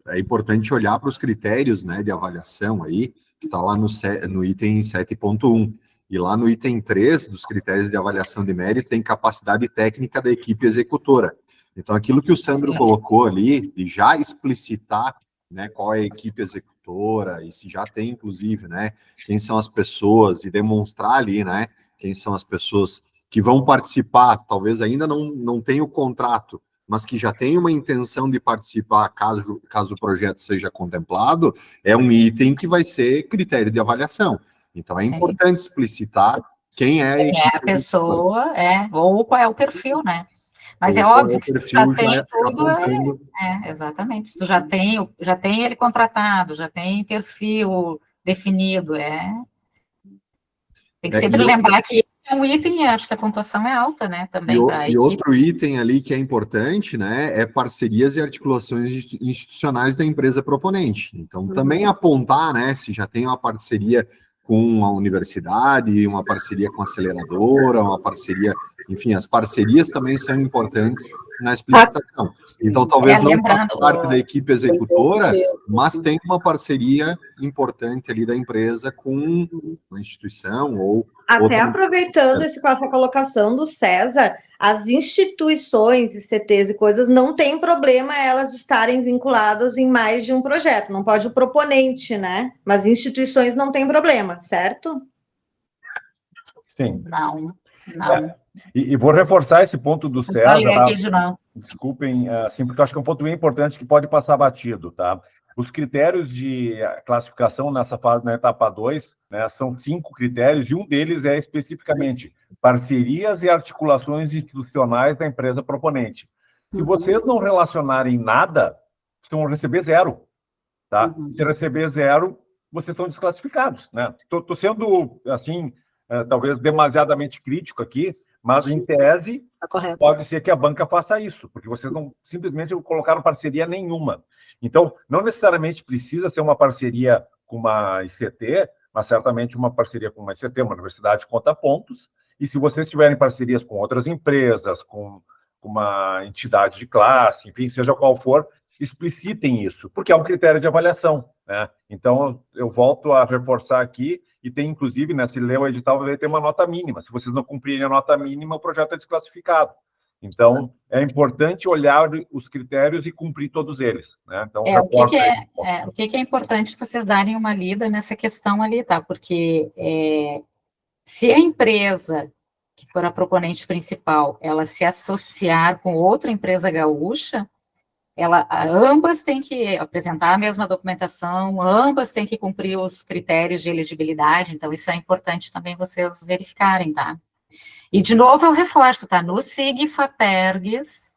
É importante olhar para os critérios, né, de avaliação aí, que está lá no item 7.1. E lá no item 3 dos critérios de avaliação de mérito tem capacidade técnica da equipe executora. Então, aquilo que o Sandro colocou ali, de já explicitar, né, qual é a equipe executora, e se já tem, inclusive, né, quem são as pessoas, e demonstrar ali, né, quem são as pessoas que vão participar, talvez ainda não tenha o contrato, mas que já tem uma intenção de participar caso o projeto seja contemplado, é um item que vai ser critério de avaliação. Então, é importante explicitar quem é a pessoa, ou qual é o perfil, né? Mas é óbvio que se tu já tem tudo, exatamente. Se tu já tem ele contratado, já tem perfil definido, tem que sempre lembrar que é um item, acho que a pontuação é alta, né? Também e outro item ali que é importante, né, é parcerias e articulações institucionais da empresa proponente. Então, também apontar, né, se já tem uma parceria com a universidade, uma parceria com a aceleradora, uma parceria, enfim, as parcerias também são importantes na explicitação. Então, talvez não faça parte da equipe executora, mas tem uma parceria importante ali da empresa com uma instituição ou... Até aproveitando essa colocação do César, as instituições e CTs e coisas não tem problema elas estarem vinculadas em mais de um projeto, não pode o proponente, né? Mas instituições não tem problema, certo? Sim. Não. E vou reforçar esse ponto do César. Falei aqui de não. Desculpem, assim, porque eu acho que é um ponto bem importante que pode passar batido, tá? Os critérios de classificação nessa fase, na etapa 2, né, são 5 critérios, e um deles é especificamente parcerias e articulações institucionais da empresa proponente. Se vocês não relacionarem nada, vocês vão receber 0, tá? Se receber 0, vocês estão desclassificados, né? Estou sendo, assim, talvez demasiadamente crítico aqui, mas, em tese, pode ser que a banca faça isso, porque vocês não simplesmente não colocaram parceria nenhuma. Então, não necessariamente precisa ser uma parceria com uma ICT, mas certamente uma parceria com uma ICT, uma universidade, conta pontos. E se vocês tiverem parcerias com outras empresas, com uma entidade de classe, enfim, seja qual for, explicitem isso, porque é um critério de avaliação, né? Então, eu volto a reforçar aqui, e tem, inclusive, né, se ler o edital, vai ter uma nota mínima. Se vocês não cumprirem a nota mínima, o projeto é desclassificado. Então, é importante olhar os critérios e cumprir todos eles, né? Então, o que é importante vocês darem uma lida nessa questão ali, tá? Porque se a empresa que for a proponente principal, ela se associar com outra empresa gaúcha, ambas têm que apresentar a mesma documentação, ambas têm que cumprir os critérios de elegibilidade, então isso é importante também vocês verificarem, tá? E, de novo, eu reforço, tá? No SIG-FAPERGS,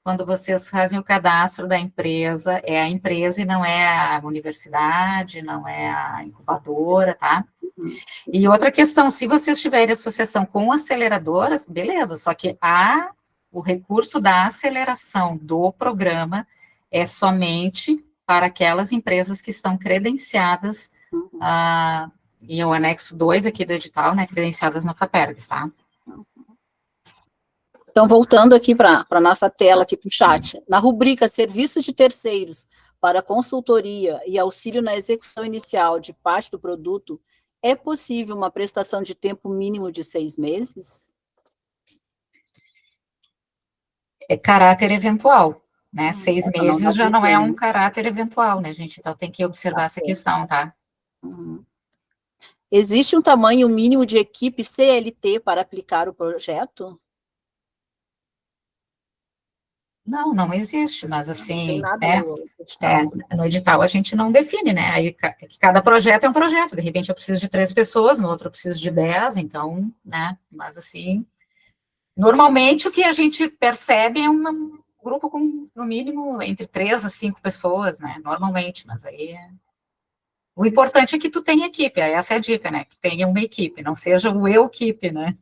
quando vocês fazem o cadastro da empresa, é a empresa e não é a universidade, não é a incubadora, tá? E outra questão, se vocês tiverem associação com aceleradoras, beleza, só que o recurso da aceleração do programa é somente para aquelas empresas que estão credenciadas, e o anexo 2 aqui do edital, né, credenciadas na FAPERGS, tá? Então, voltando aqui para a nossa tela, aqui para o chat, na rubrica Serviços de Terceiros para Consultoria e Auxílio na Execução Inicial de parte do produto, é possível uma prestação de tempo mínimo de 6 meses? É caráter eventual, né? 6 meses já não é um caráter eventual, né, gente? Então, tem que observar essa questão, tá? Existe um tamanho mínimo de equipe CLT para aplicar o projeto? Não existe, mas Não tem assim, nada no edital. no edital a gente não define, né? Aí cada projeto é um projeto, de repente eu preciso de 3 pessoas, no outro eu preciso de 10, então, né? Mas assim, normalmente o que a gente percebe é um grupo com, no mínimo, entre 3 a 5 pessoas, né? Normalmente, mas aí... O importante é que tu tenha equipe, essa é a dica, né? Que tenha uma equipe, não seja o eu-equipe, né?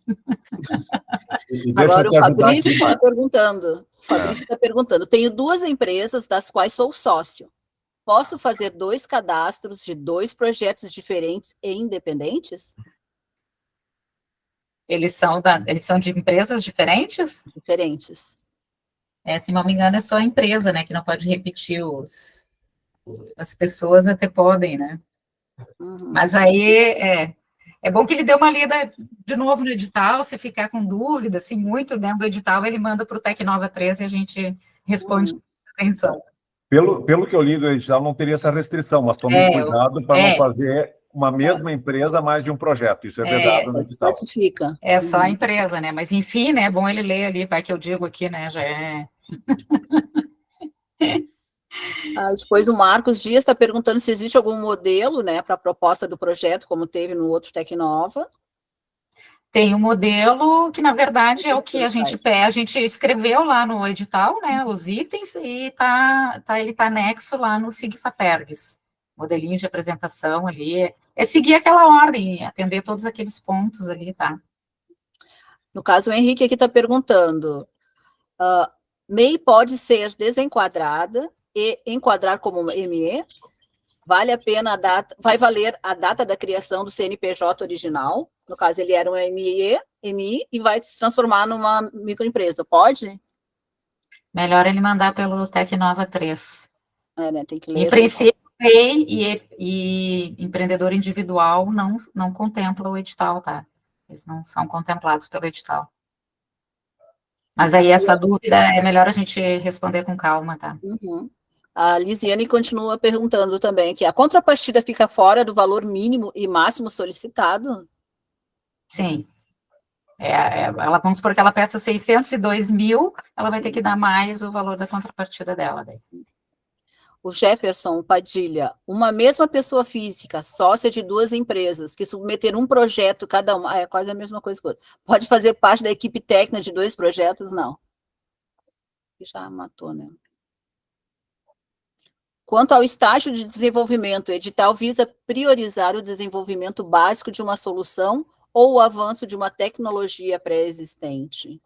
Agora o Fabrício está perguntando. O Fabrício está perguntando: tenho 2 empresas das quais sou sócio. Posso fazer 2 cadastros de 2 projetos diferentes e independentes? Eles são de empresas diferentes? Diferentes. Se não me engano, é só a empresa, né? Que não pode repetir as pessoas até podem, né? Mas aí é bom que ele dê uma lida de novo no edital, se ficar com dúvida, assim, muito dentro do edital, ele manda para o Tecnova 13 e a gente responde com atenção. Pelo que eu li do edital, não teria essa restrição, mas tome cuidado para não fazer uma mesma empresa mais de um projeto. Isso é vedado no edital. Especifica. É só a empresa, né? Mas, enfim, né? É bom ele ler ali, vai que eu digo aqui, né? Já é... Depois o Marcos Dias está perguntando se existe algum modelo, né, para a proposta do projeto, como teve no outro Tecnova. Tem um modelo que, na verdade, é o que a gente escreveu lá no edital, né, os itens, e ele está anexo lá no Sigfapergs. Modelinho de apresentação ali, é seguir aquela ordem, atender todos aqueles pontos ali, tá? No caso, o Henrique aqui está perguntando, MEI pode ser desenquadrada e enquadrar como ME? Vale a pena vai valer a data da criação do CNPJ original? No caso, ele era um MI e vai se transformar numa microempresa, pode? Melhor ele mandar pelo Tecnova 3. Né, tem que ler. Em princípio, MEI e empreendedor individual não contemplam o edital, tá? Eles não são contemplados pelo edital. Mas aí essa dúvida é melhor a gente responder com calma, tá? A Lisiane continua perguntando também que a contrapartida fica fora do valor mínimo e máximo solicitado? Sim. Vamos supor que ela peça 602 mil, ela vai ter que dar mais o valor da contrapartida dela. Daí. O Jefferson Padilha, uma mesma pessoa física, sócia de 2 empresas, que submeter um projeto cada uma, é quase a mesma coisa que outra. Pode fazer parte da equipe técnica de 2 projetos? Não. Já matou, né? Quanto ao estágio de desenvolvimento, o edital visa priorizar o desenvolvimento básico de uma solução ou o avanço de uma tecnologia pré-existente?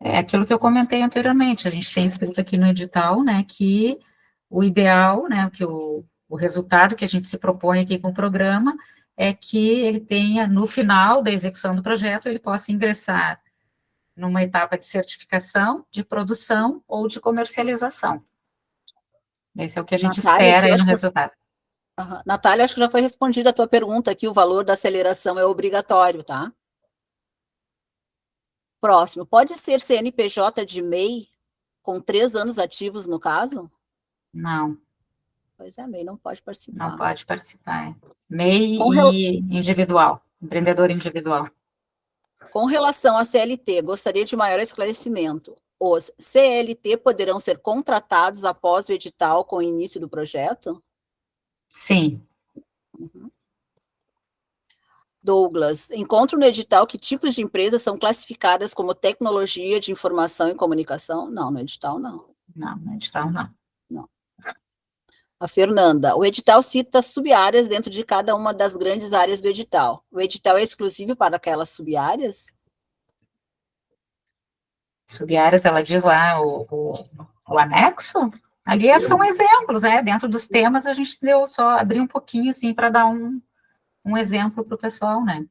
É aquilo que eu comentei anteriormente, a gente tem escrito aqui no edital, né, que o ideal, né, que o resultado que a gente se propõe aqui com o programa é que ele tenha, no final da execução do projeto, ele possa ingressar numa etapa de certificação, de produção ou de comercialização. Esse é o que a gente espera aí no resultado. Natália, acho que já foi respondida a tua pergunta aqui, o valor da aceleração é obrigatório, tá? Próximo, pode ser CNPJ de MEI com 3 anos ativos no caso? Não. Pois é, MEI não pode participar. Não pode participar. MEI e individual, empreendedor individual. Com relação à CLT, gostaria de maior esclarecimento. Os CLT poderão ser contratados após o edital com o início do projeto? Sim. Douglas, encontro no edital que tipos de empresas são classificadas como tecnologia de informação e comunicação? Não, no edital não. Não, no edital não. Não. A Fernanda, o edital cita sub-áreas dentro de cada uma das grandes áreas do edital. O edital é exclusivo para aquelas sub-áreas? Sub-áreas, ela diz lá o anexo? Ali são exemplos, né? Dentro dos temas a gente deu só abrir um pouquinho assim para dar um exemplo para o pessoal, né?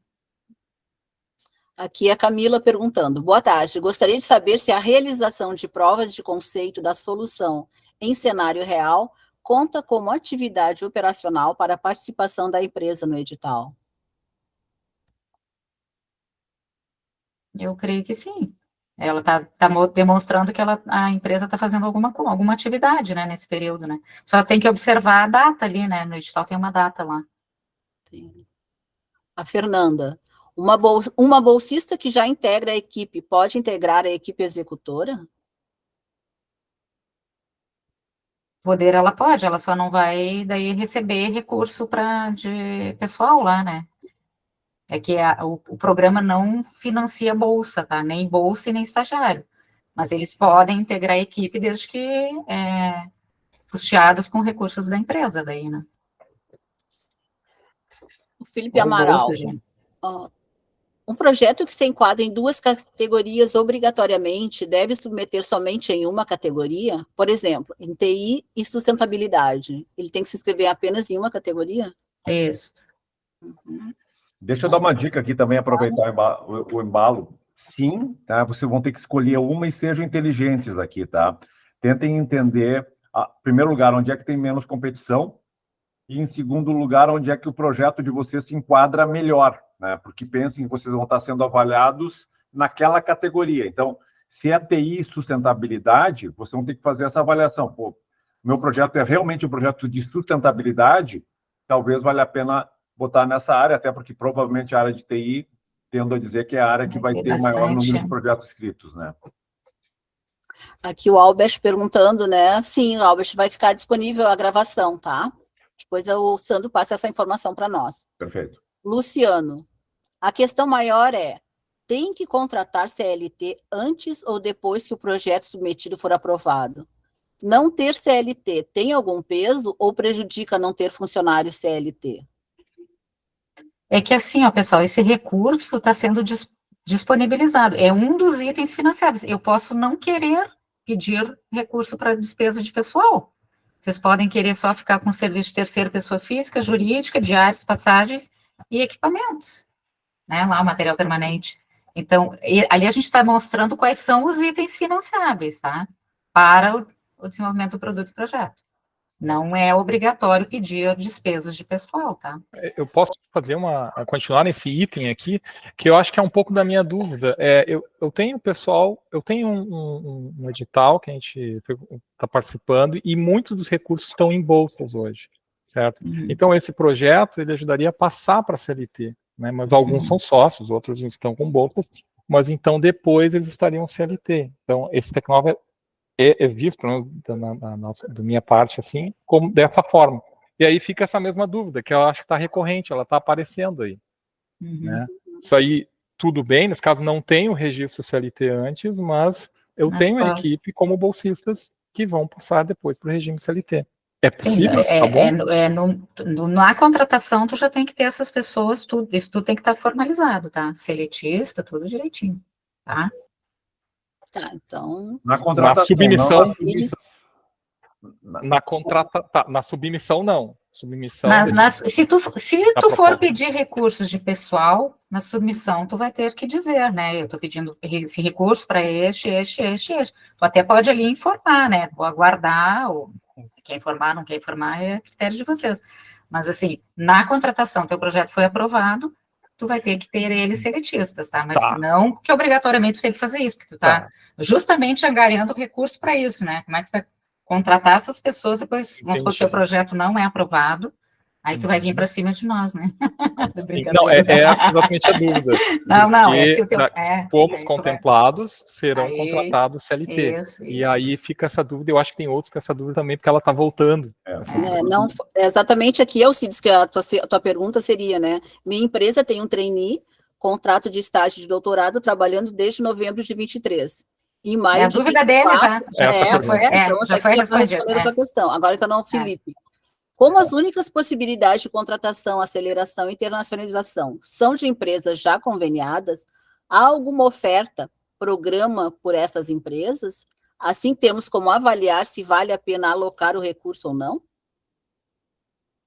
Aqui a Camila perguntando, boa tarde, gostaria de saber se a realização de provas de conceito da solução em cenário real conta como atividade operacional para a participação da empresa no edital. Eu creio que sim. Ela está demonstrando que a empresa está fazendo alguma atividade, né, nesse período, né? Só tem que observar a data ali, né? No edital tem uma data lá. Sim. A Fernanda, uma bolsista que já integra a equipe pode integrar a equipe executora? poder ela pode, ela só não vai daí receber recurso de pessoal lá, né? É que o programa não financia bolsa, tá? Nem bolsa e nem estagiário. Mas eles podem integrar a equipe desde que custeados com recursos da empresa daí, né? O Felipe Amaral. Um projeto que se enquadra em 2 categorias obrigatoriamente deve submeter somente em uma categoria? Por exemplo, em TI e sustentabilidade. Ele tem que se inscrever apenas em uma categoria? Isso. Deixa eu dar uma dica aqui também, aproveitar o embalo. Sim, tá? Vocês vão ter que escolher uma e sejam inteligentes aqui, tá? Tentem entender, em primeiro lugar, onde é que tem menos competição e, em segundo lugar, onde é que o projeto de vocês se enquadra melhor, né? Porque pensem que vocês vão estar sendo avaliados naquela categoria. Então, se é TI e sustentabilidade, vocês vão ter que fazer essa avaliação. Pô, meu projeto é realmente um projeto de sustentabilidade, talvez valha a pena botar nessa área, até porque provavelmente a área de TI, tendo a dizer que é a área que vai ter maior número de projetos escritos, né? Aqui o Albert perguntando, né? Sim, Albert, vai ficar disponível a gravação, tá? Depois o Sandro passa essa informação para nós. Perfeito. Luciano, a questão maior tem que contratar CLT antes ou depois que o projeto submetido for aprovado? Não ter CLT tem algum peso ou prejudica não ter funcionário CLT? É que assim, ó, pessoal, esse recurso está sendo disponibilizado. É um dos itens financiáveis. Eu posso não querer pedir recurso para despesa de pessoal. Vocês podem querer só ficar com serviço de terceira pessoa física, jurídica, diárias, passagens e equipamentos, né? Lá o material permanente. Então, ali a gente está mostrando quais são os itens financiáveis, tá? Para o desenvolvimento do produto e projeto. Não é obrigatório pedir despesas de pessoal, tá? Eu posso continuar nesse item aqui, que eu acho que é um pouco da minha dúvida. Eu tenho um edital que a gente está participando e muitos dos recursos estão em bolsas hoje, certo? Então, esse projeto, ele ajudaria a passar para a CLT, né? Mas alguns são sócios, outros estão com bolsas, mas então depois eles estariam CLT. Então, esse Tecnova é visto, né, da minha parte, assim, como dessa forma. E aí fica essa mesma dúvida, que eu acho que está recorrente, ela está aparecendo aí. Né? Isso aí, tudo bem, nesse caso não tem o registro CLT antes, mas eu tenho a equipe como bolsistas que vão passar depois para o regime CLT. É possível? Sim, tá bom? na contratação, tu já tem que ter essas pessoas, isso tudo tem que estar formalizado, tá? Seletista, tudo direitinho, tá? Tá, então... Na submissão, na submissão, não. Submissão. Se tu for pedir recursos de pessoal, na submissão, tu vai ter que dizer, né? Eu estou pedindo esse recurso para este. Tu até pode ali informar, né? Vou aguardar, ou quer informar, não quer informar, é critério de vocês. Mas, assim, na contratação, teu projeto foi aprovado, tu vai ter que ter eles seletistas, tá? Mas não que obrigatoriamente tu tem que fazer isso, porque tu tá justamente angariando recurso para isso, né? Como é que tu vai contratar essas pessoas depois, vamos supor que o teu projeto não é aprovado, aí tu vai vir para cima de nós, né? Não, essa exatamente a dúvida. Não, se o teu... fomos contemplados, serão contratados CLT. Isso. E aí fica essa dúvida, eu acho que tem outros com essa dúvida também, porque ela está voltando. Não, exatamente aqui, Alcides, que a tua pergunta seria, né? Minha empresa tem um trainee, contrato de estágio de doutorado, trabalhando desde novembro de 23. Em maio de 24... dúvida dele já foi respondendo a tua questão. Agora, então, não, Felipe. Como as únicas possibilidades de contratação, aceleração e internacionalização são de empresas já conveniadas, há alguma oferta, programa por essas empresas? Assim, temos como avaliar se vale a pena alocar o recurso ou não?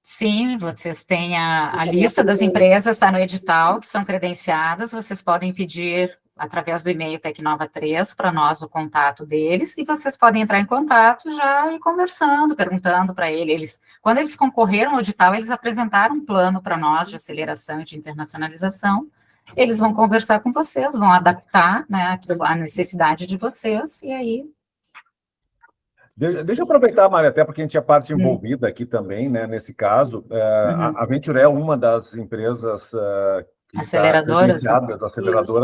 Sim, vocês têm a lista das empresas, está no edital, que são credenciadas, vocês podem pedir através do e-mail Tecnova3 para nós o contato deles, e vocês podem entrar em contato já e conversando, perguntando para eles. Quando eles concorreram ao edital, eles apresentaram um plano para nós de aceleração e de internacionalização. Eles vão conversar com vocês, vão adaptar, né, a necessidade de vocês, e aí... Deixa eu aproveitar, Maria, até porque a gente é parte envolvida aqui também, né, nesse caso. A Venture é uma das empresas... aceleradoras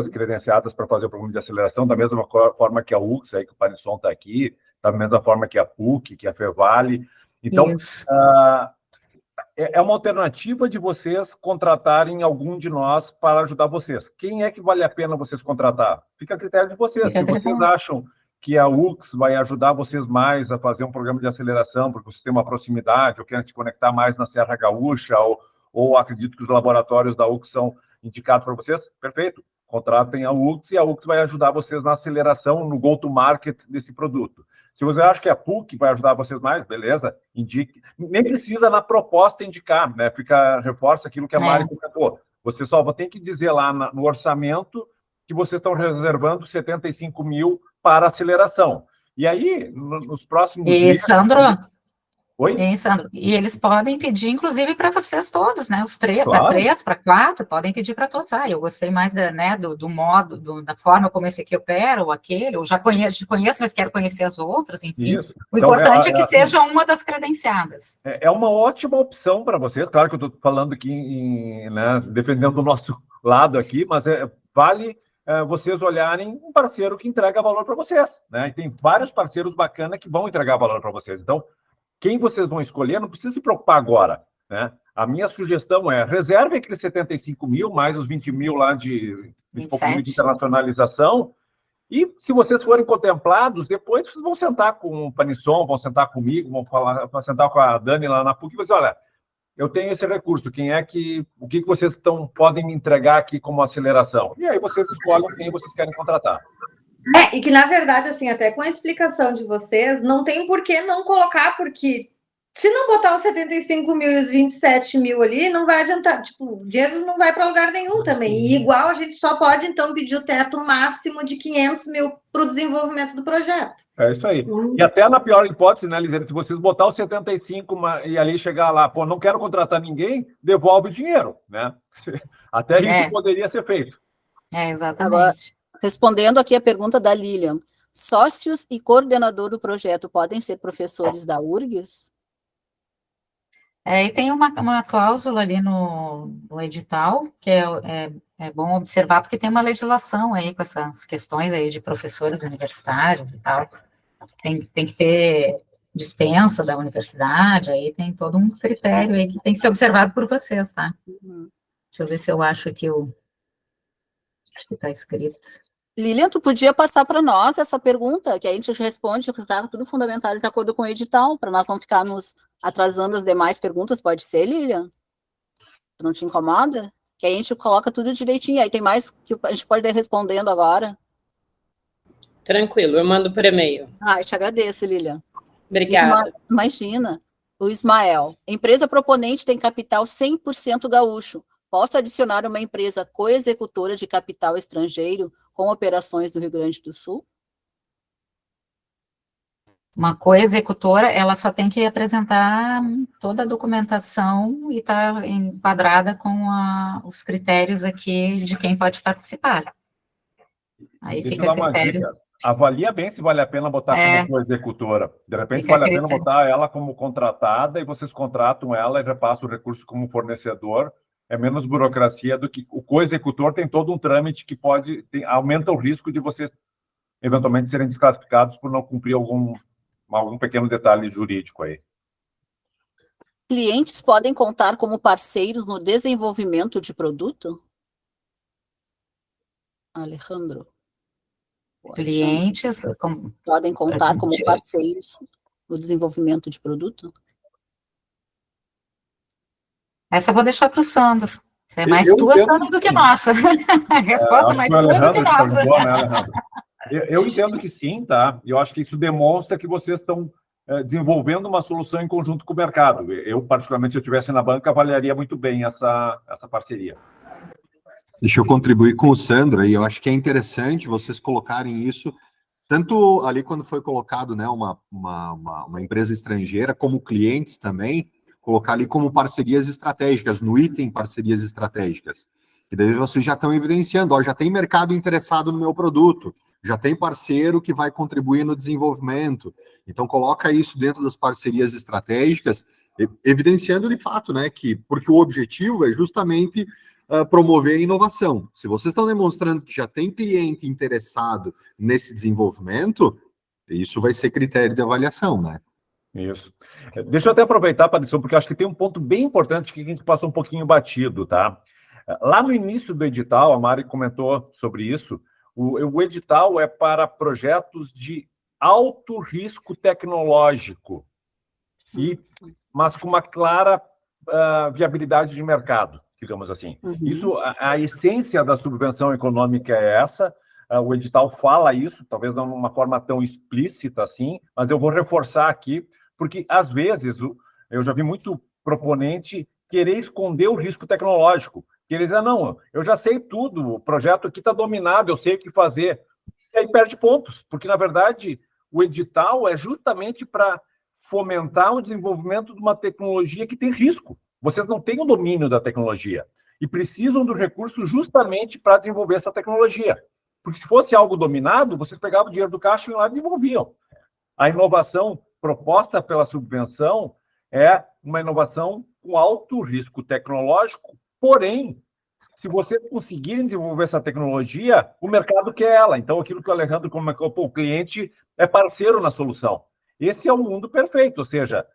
credenciadas para fazer o programa de aceleração, da mesma forma que a UX, aí, que o Panisson está aqui, da mesma forma que a PUC, que a Fevale. Então, é uma alternativa de vocês contratarem algum de nós para ajudar vocês. Quem é que vale a pena vocês contratar? Fica a critério de vocês. Se vocês acham que a UX vai ajudar vocês mais a fazer um programa de aceleração, porque vocês têm uma proximidade, ou querem se conectar mais na Serra Gaúcha, ou acredito que os laboratórios da UX são indicados para vocês, perfeito. Contratem a UX e a UX vai ajudar vocês na aceleração, no go-to-market desse produto. Se você acha que a PUC vai ajudar vocês mais, beleza, indique. Nem precisa na proposta indicar, né? Reforça aquilo que a Mari comentou. Você só tem que dizer lá no orçamento que vocês estão reservando 75 mil para aceleração. E aí, nos próximos dias... Sandro? Oi? Sandro, e eles podem pedir, inclusive, para vocês todos, né? Os três, para 3, para 4, podem pedir para todos. Eu gostei mais do modo, da forma como esse aqui opera, ou aquele, eu já conheço, mas quero conhecer as outras, enfim. Isso. O importante é que seja uma das credenciadas. É uma ótima opção para vocês, claro que eu estou falando aqui, defendendo o nosso lado aqui, mas vale vocês olharem um parceiro que entrega valor para vocês, né? E tem vários parceiros bacanas que vão entregar valor para vocês. Então, quem vocês vão escolher, não precisa se preocupar agora, né? A minha sugestão é, reserve aqueles 75 mil, mais os 20 mil lá de internacionalização, e se vocês forem contemplados, depois vocês vão sentar com o Panisson, vão sentar comigo, vão sentar com a Dani lá na PUC e vão dizer, olha, eu tenho esse recurso, o que vocês podem me entregar aqui como aceleração? E aí vocês escolhem quem vocês querem contratar. E que, na verdade, assim, até com a explicação de vocês, não tem por que não colocar, porque se não botar os 75 mil e os 27 mil ali, não vai adiantar, o dinheiro não vai para lugar nenhum também. E igual a gente só pode, então, pedir o teto máximo de 500 mil para o desenvolvimento do projeto. É isso aí. E até na pior hipótese, né, Lisene, se vocês botar os 75 e ali chegar lá, não quero contratar ninguém, devolve o dinheiro, né? Até isso poderia ser feito. Exatamente. Agora, respondendo aqui a pergunta da Lilian, sócios e coordenador do projeto podem ser professores da URGS? E tem uma cláusula ali no edital, que é bom observar, porque tem uma legislação aí com essas questões aí de professores universitários e tal. Tem que ter dispensa da universidade, aí tem todo um critério aí que tem que ser observado por vocês, tá? Deixa eu ver se eu acho aqui acho que está escrito. Lilian, tu podia passar para nós essa pergunta, que a gente responde, que está tudo fundamentado de acordo com o edital, para nós não ficarmos atrasando as demais perguntas, pode ser, Lilian? Tu não te incomoda? Que a gente coloca tudo direitinho, aí tem mais que a gente pode ir respondendo agora. Tranquilo, eu mando por e-mail. Eu te agradeço, Lilian. Obrigada. Imagina, o Ismael, empresa proponente tem capital 100% gaúcho. Posso adicionar uma empresa coexecutora de capital estrangeiro com operações no Rio Grande do Sul? Uma coexecutora, ela só tem que apresentar toda a documentação e estar enquadrada com os critérios aqui de quem pode participar. Aí Deixa fica a critério. Avalia bem se vale a pena botar como coexecutora. De repente vale a pena botar ela como contratada e vocês contratam ela e repassam o recurso como fornecedor. É menos burocracia do que o coexecutor tem todo um trâmite que aumenta o risco de vocês eventualmente serem desclassificados por não cumprir algum pequeno detalhe jurídico aí. Clientes podem contar como parceiros no desenvolvimento de produto? Alejandro. Clientes podem contar como parceiros no desenvolvimento de produto? Essa eu vou deixar para o Sandro. Isso é mais tua, Sandro, do que nossa. A resposta é mais tua do que nossa. Eu entendo que sim, tá? Eu acho que isso demonstra que vocês estão desenvolvendo uma solução em conjunto com o mercado. Eu, particularmente, se eu estivesse na banca, avaliaria muito bem essa parceria. Deixa eu contribuir com o Sandro, e eu acho que é interessante vocês colocarem isso, tanto ali quando foi colocado, né, uma empresa estrangeira, como clientes também, colocar ali como parcerias estratégicas, no item parcerias estratégicas. E daí vocês já estão evidenciando, já tem mercado interessado no meu produto, já tem parceiro que vai contribuir no desenvolvimento. Então, coloca isso dentro das parcerias estratégicas, evidenciando de fato, né, porque o objetivo é justamente promover a inovação. Se vocês estão demonstrando que já tem cliente interessado nesse desenvolvimento, Isso vai ser critério de avaliação, né? Isso. Deixa eu até aproveitar, Patrícia, porque eu acho que tem um ponto bem importante que a gente passou um pouquinho batido, tá? Lá no início do edital, a Mari comentou sobre isso, o edital é para projetos de alto risco tecnológico, mas com uma clara viabilidade de mercado, digamos assim. Isso, a essência da subvenção econômica é essa, o edital fala isso, talvez não de uma forma tão explícita assim, mas eu vou reforçar aqui, porque às vezes eu já vi muito proponente querer esconder o risco tecnológico, querer dizer, não, eu já sei tudo, o projeto aqui está dominado, eu sei o que fazer, e aí perde pontos, porque na verdade o edital é justamente para fomentar o desenvolvimento de uma tecnologia que tem risco. Vocês não têm o domínio da tecnologia e precisam do recurso justamente para desenvolver essa tecnologia. Porque se fosse algo dominado, vocês pegavam o dinheiro do caixa e lá desenvolviam. A inovação proposta pela subvenção é uma inovação com alto risco tecnológico, porém, se vocês conseguirem desenvolver essa tecnologia, o mercado quer ela. Então, aquilo que o Alejandro comentou, o cliente é parceiro na solução. Esse é o mundo perfeito, ou seja,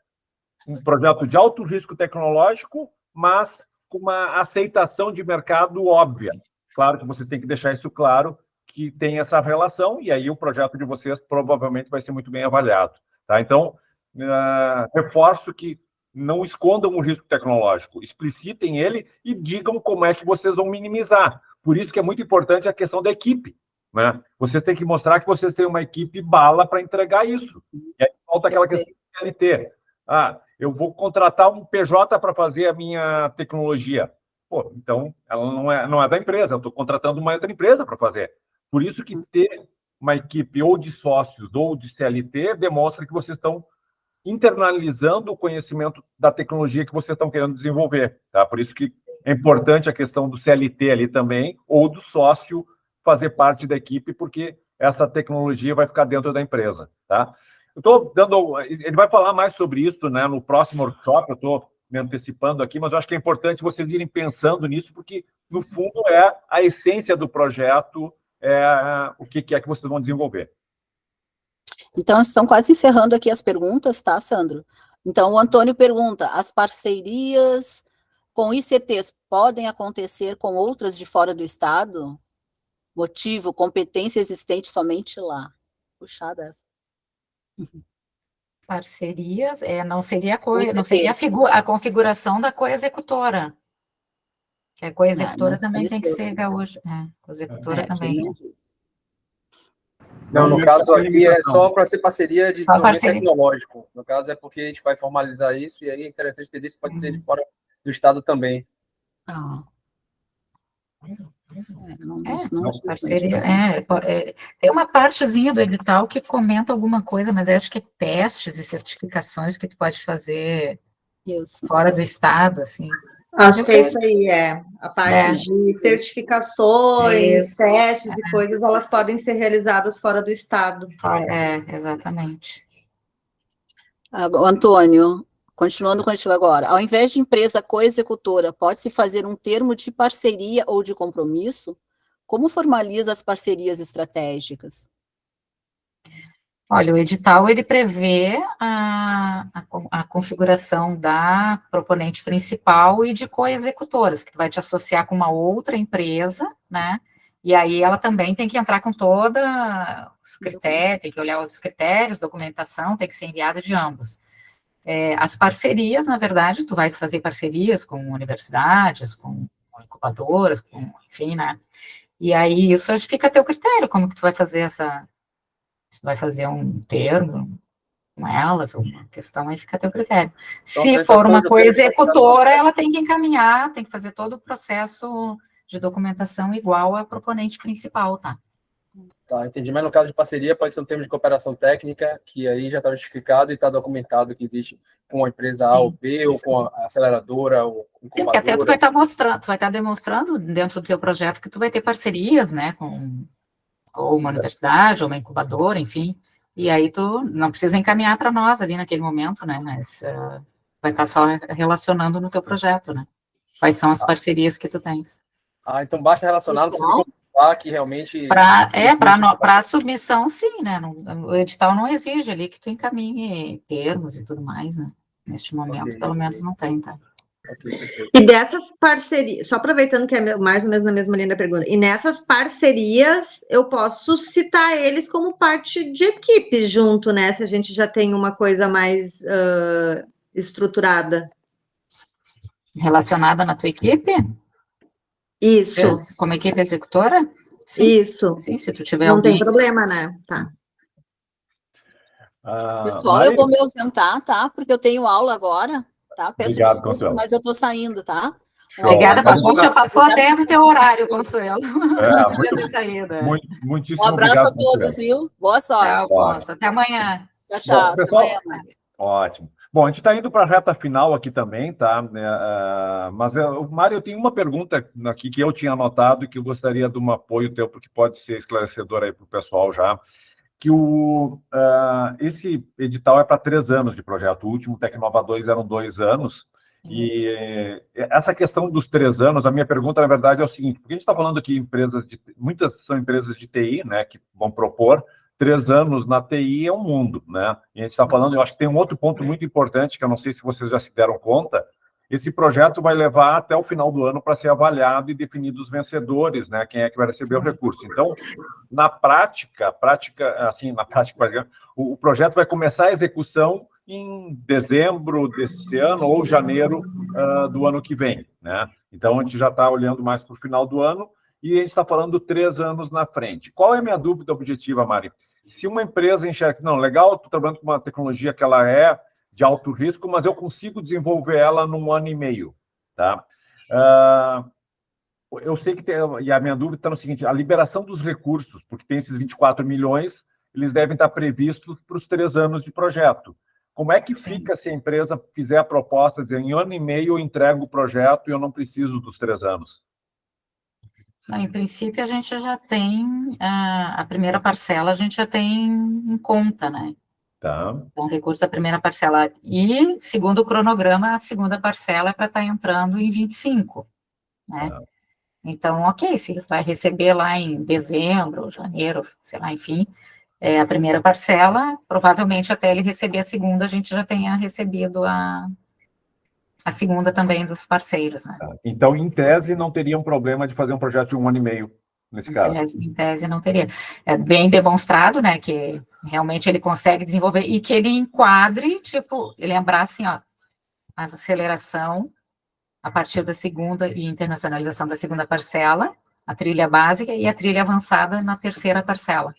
um projeto de alto risco tecnológico, mas com uma aceitação de mercado óbvia. Claro que vocês têm que deixar isso claro, que tem essa relação, e aí o projeto de vocês provavelmente vai ser muito bem avaliado. Tá? Então, reforço que não escondam o risco tecnológico, explicitem ele e digam como é que vocês vão minimizar. Por isso que é muito importante a questão da equipe. Né? Vocês têm que mostrar que vocês têm uma equipe bala para entregar isso. E aí falta aquela questão de CLT. Eu vou contratar um PJ para fazer a minha tecnologia. Pô, então, ela não é da empresa, eu estou contratando uma outra empresa para fazer. Por isso que ter uma equipe ou de sócios ou de CLT demonstra que vocês estão internalizando o conhecimento da tecnologia que vocês estão querendo desenvolver. Tá? Por isso que é importante a questão do CLT ali também, ou do sócio fazer parte da equipe, porque essa tecnologia vai ficar dentro da empresa. Tá? Eu estou dando... Ele vai falar mais sobre isso, né, no próximo workshop, eu estou me antecipando aqui, mas eu acho que é importante vocês irem pensando nisso, porque, no fundo, é a essência do projeto, o que é que vocês vão desenvolver. Então, estão quase encerrando aqui as perguntas, tá, Sandro? Então, o Antônio pergunta, as parcerias com ICTs podem acontecer com outras de fora do estado? Motivo, competência existente somente lá. Puxada essa. Parcerias, não seria a configuração da coexecutora. Que a coexecutora também tem que ser gaúcha. Coexecutora também. Não, no caso aqui é só para ser parceria de desenvolvimento tecnológico. No caso é porque a gente vai formalizar isso e aí é interessante entender se pode ser de fora do estado também. Parceria, tem uma partezinha do edital que comenta alguma coisa, mas acho que é testes e certificações que tu pode fazer fora do estado, assim. Acho que é isso aí, a parte de certificações, testes e coisas, elas podem ser realizadas fora do estado. Exatamente. Antônio, continuando contigo agora, ao invés de empresa coexecutora, pode-se fazer um termo de parceria ou de compromisso? Como formaliza as parcerias estratégicas? Olha, o edital, ele prevê a configuração da proponente principal e de coexecutoras, que vai te associar com uma outra empresa, né? E aí ela também tem que entrar com todos os critérios, tem que olhar os critérios, documentação, tem que ser enviada de ambos. As parcerias, na verdade, tu vai fazer parcerias com universidades, com incubadoras, enfim, né? E aí isso acho que fica a teu critério, como que tu vai fazer se vai fazer um termo com elas, uma questão, aí fica a teu critério. Então, se for uma coexecutora, ela tem que encaminhar, tem que fazer todo o processo de documentação igual à proponente principal, tá? Tá, entendi. Mas no caso de parceria, pode ser um termo de cooperação técnica, que aí já está justificado e está documentado que existe com a empresa A ou B, ou com a aceleradora, ou com sim, porque até tu vai estar mostrando, tu vai estar demonstrando dentro do teu projeto que tu vai ter parcerias, né, com ou uma universidade, ou uma incubadora, enfim, e aí tu não precisa encaminhar para nós ali naquele momento, né, mas vai estar só relacionando no teu projeto, né, quais são as parcerias que tu tens. Então basta relacionar, não precisa comprovar que realmente... Para submissão, sim, né? O edital não exige ali que tu encaminhe termos e tudo mais, né? Neste momento, pelo menos não tem, tá? E dessas parcerias, só aproveitando que é mais ou menos na mesma linha da pergunta, e nessas parcerias eu posso citar eles como parte de equipe junto, né? Se a gente já tem uma coisa mais estruturada. Relacionada na tua equipe? Isso. Como equipe executora? Sim. Isso. Sim, se tu tiver Não alguém... tem problema, né? Tá. Pessoal, eu vou me ausentar, tá? Porque eu tenho aula agora, tá? Peço Obrigado, desculpa, Consuelo. mas eu tô saindo, tá? Obrigada, Consuelo. Já passou até do teu horário, Consuelo. Muitíssimo Um abraço obrigado, a todos, Consuelo. viu? Boa sorte. Tchau, Consuelo. Até amanhã. Tchau, tchau. Bom, Até pessoal, amanhã, Mário. ótimo. Bom, a gente está indo para a reta final aqui também, tá? Mas, Mário, eu tenho uma pergunta aqui que eu tinha anotado e que eu gostaria de um apoio teu, porque pode ser esclarecedor aí para o pessoal já, que esse edital é para 3 anos de projeto. O último Tecnova 2 eram 2 anos. E essa questão dos 3 anos, a minha pergunta, na verdade, é o seguinte, porque a gente está falando aqui muitas são empresas de TI, né, que vão propor 3 anos na TI é um mundo, né? E a gente está falando, eu acho que tem um outro ponto muito importante, que eu não sei se vocês já se deram conta, esse projeto vai levar até o final do ano para ser avaliado e definido os vencedores, né? Quem é que vai receber o recurso. Então, na prática, o projeto vai começar a execução em dezembro desse ano ou janeiro do ano que vem, né? Então, a gente já está olhando mais para o final do ano e a gente está falando 3 anos na frente. Qual é a minha dúvida objetiva, Mari? Se uma empresa enxerga, não, legal, estou trabalhando com uma tecnologia que ela é de alto risco, mas eu consigo desenvolver ela num ano e meio, tá? Eu sei que tem, e a minha dúvida está no seguinte, a liberação dos recursos, porque tem esses 24 milhões, eles devem estar previstos para os 3 anos de projeto. Como é que fica se a empresa fizer a proposta, dizer, em ano e meio eu entrego o projeto e eu não preciso dos 3 anos? Em princípio, a gente já tem, a primeira parcela a gente já tem em conta, né? Tá. Então, recurso da primeira parcela. E, segundo o cronograma, a segunda parcela é para estar entrando em 25, né? Tá. Então, ok, se vai receber lá em dezembro, janeiro, sei lá, enfim, a primeira parcela, provavelmente até ele receber a segunda, a gente já tenha recebido a segunda também dos parceiros, né? Então, em tese, não teria um problema de fazer um projeto de 1 ano e meio, nesse caso. Em tese não teria. É bem demonstrado, né, que realmente ele consegue desenvolver e que ele enquadre, tipo, lembrar assim, ó, a aceleração a partir da segunda e internacionalização da segunda parcela, a trilha básica e a trilha avançada na terceira parcela.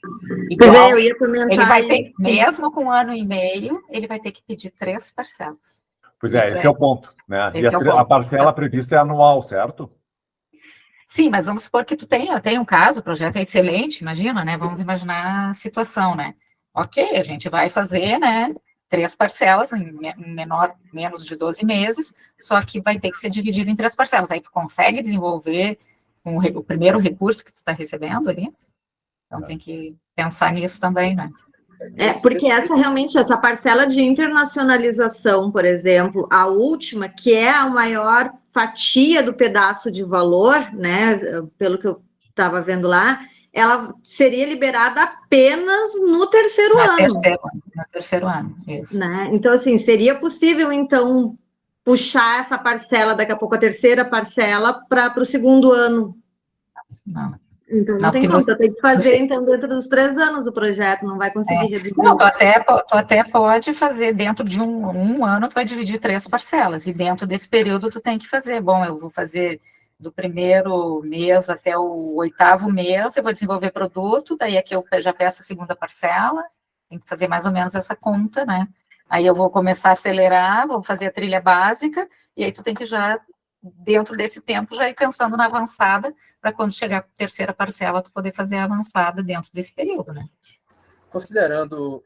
Igual, eu ia comentar ele vai ter, isso. mesmo com 1 ano e meio, ele vai ter que pedir 3 parcelas. Pois é, esse é o ponto, né? E a parcela prevista é anual, certo? Sim, mas vamos supor que tu tem um caso, o projeto é excelente, imagina, né? Vamos imaginar a situação, né? Ok, a gente vai fazer, né, 3 parcelas em menos de 12 meses, só que vai ter que ser dividido em 3 parcelas. Aí tu consegue desenvolver o primeiro recurso que tu está recebendo ali? Então tem que pensar nisso também, né? Porque essa parcela de internacionalização, por exemplo, a última, que é a maior fatia do pedaço de valor, né, pelo que eu estava vendo lá, ela seria liberada apenas no terceiro ano. No terceiro ano, isso. Né? Então, assim, seria possível, então, puxar essa parcela, daqui a pouco a terceira parcela, para o segundo ano? Não. Então, não tem como, você tem que fazer, então, dentro dos 3 anos o projeto, não vai conseguir reduzir. Não, tu até pode fazer dentro de um ano, tu vai dividir 3 parcelas, e dentro desse período tu tem que fazer, bom, eu vou fazer do primeiro mês até o 8º mês, eu vou desenvolver produto, daí aqui eu já peço a segunda parcela, tem que fazer mais ou menos essa conta, né? Aí eu vou começar a acelerar, vou fazer a trilha básica, e aí tu tem que já, dentro desse tempo, já ir pensando na avançada, para quando chegar a terceira parcela, tu poder fazer a avançada dentro desse período, né? Considerando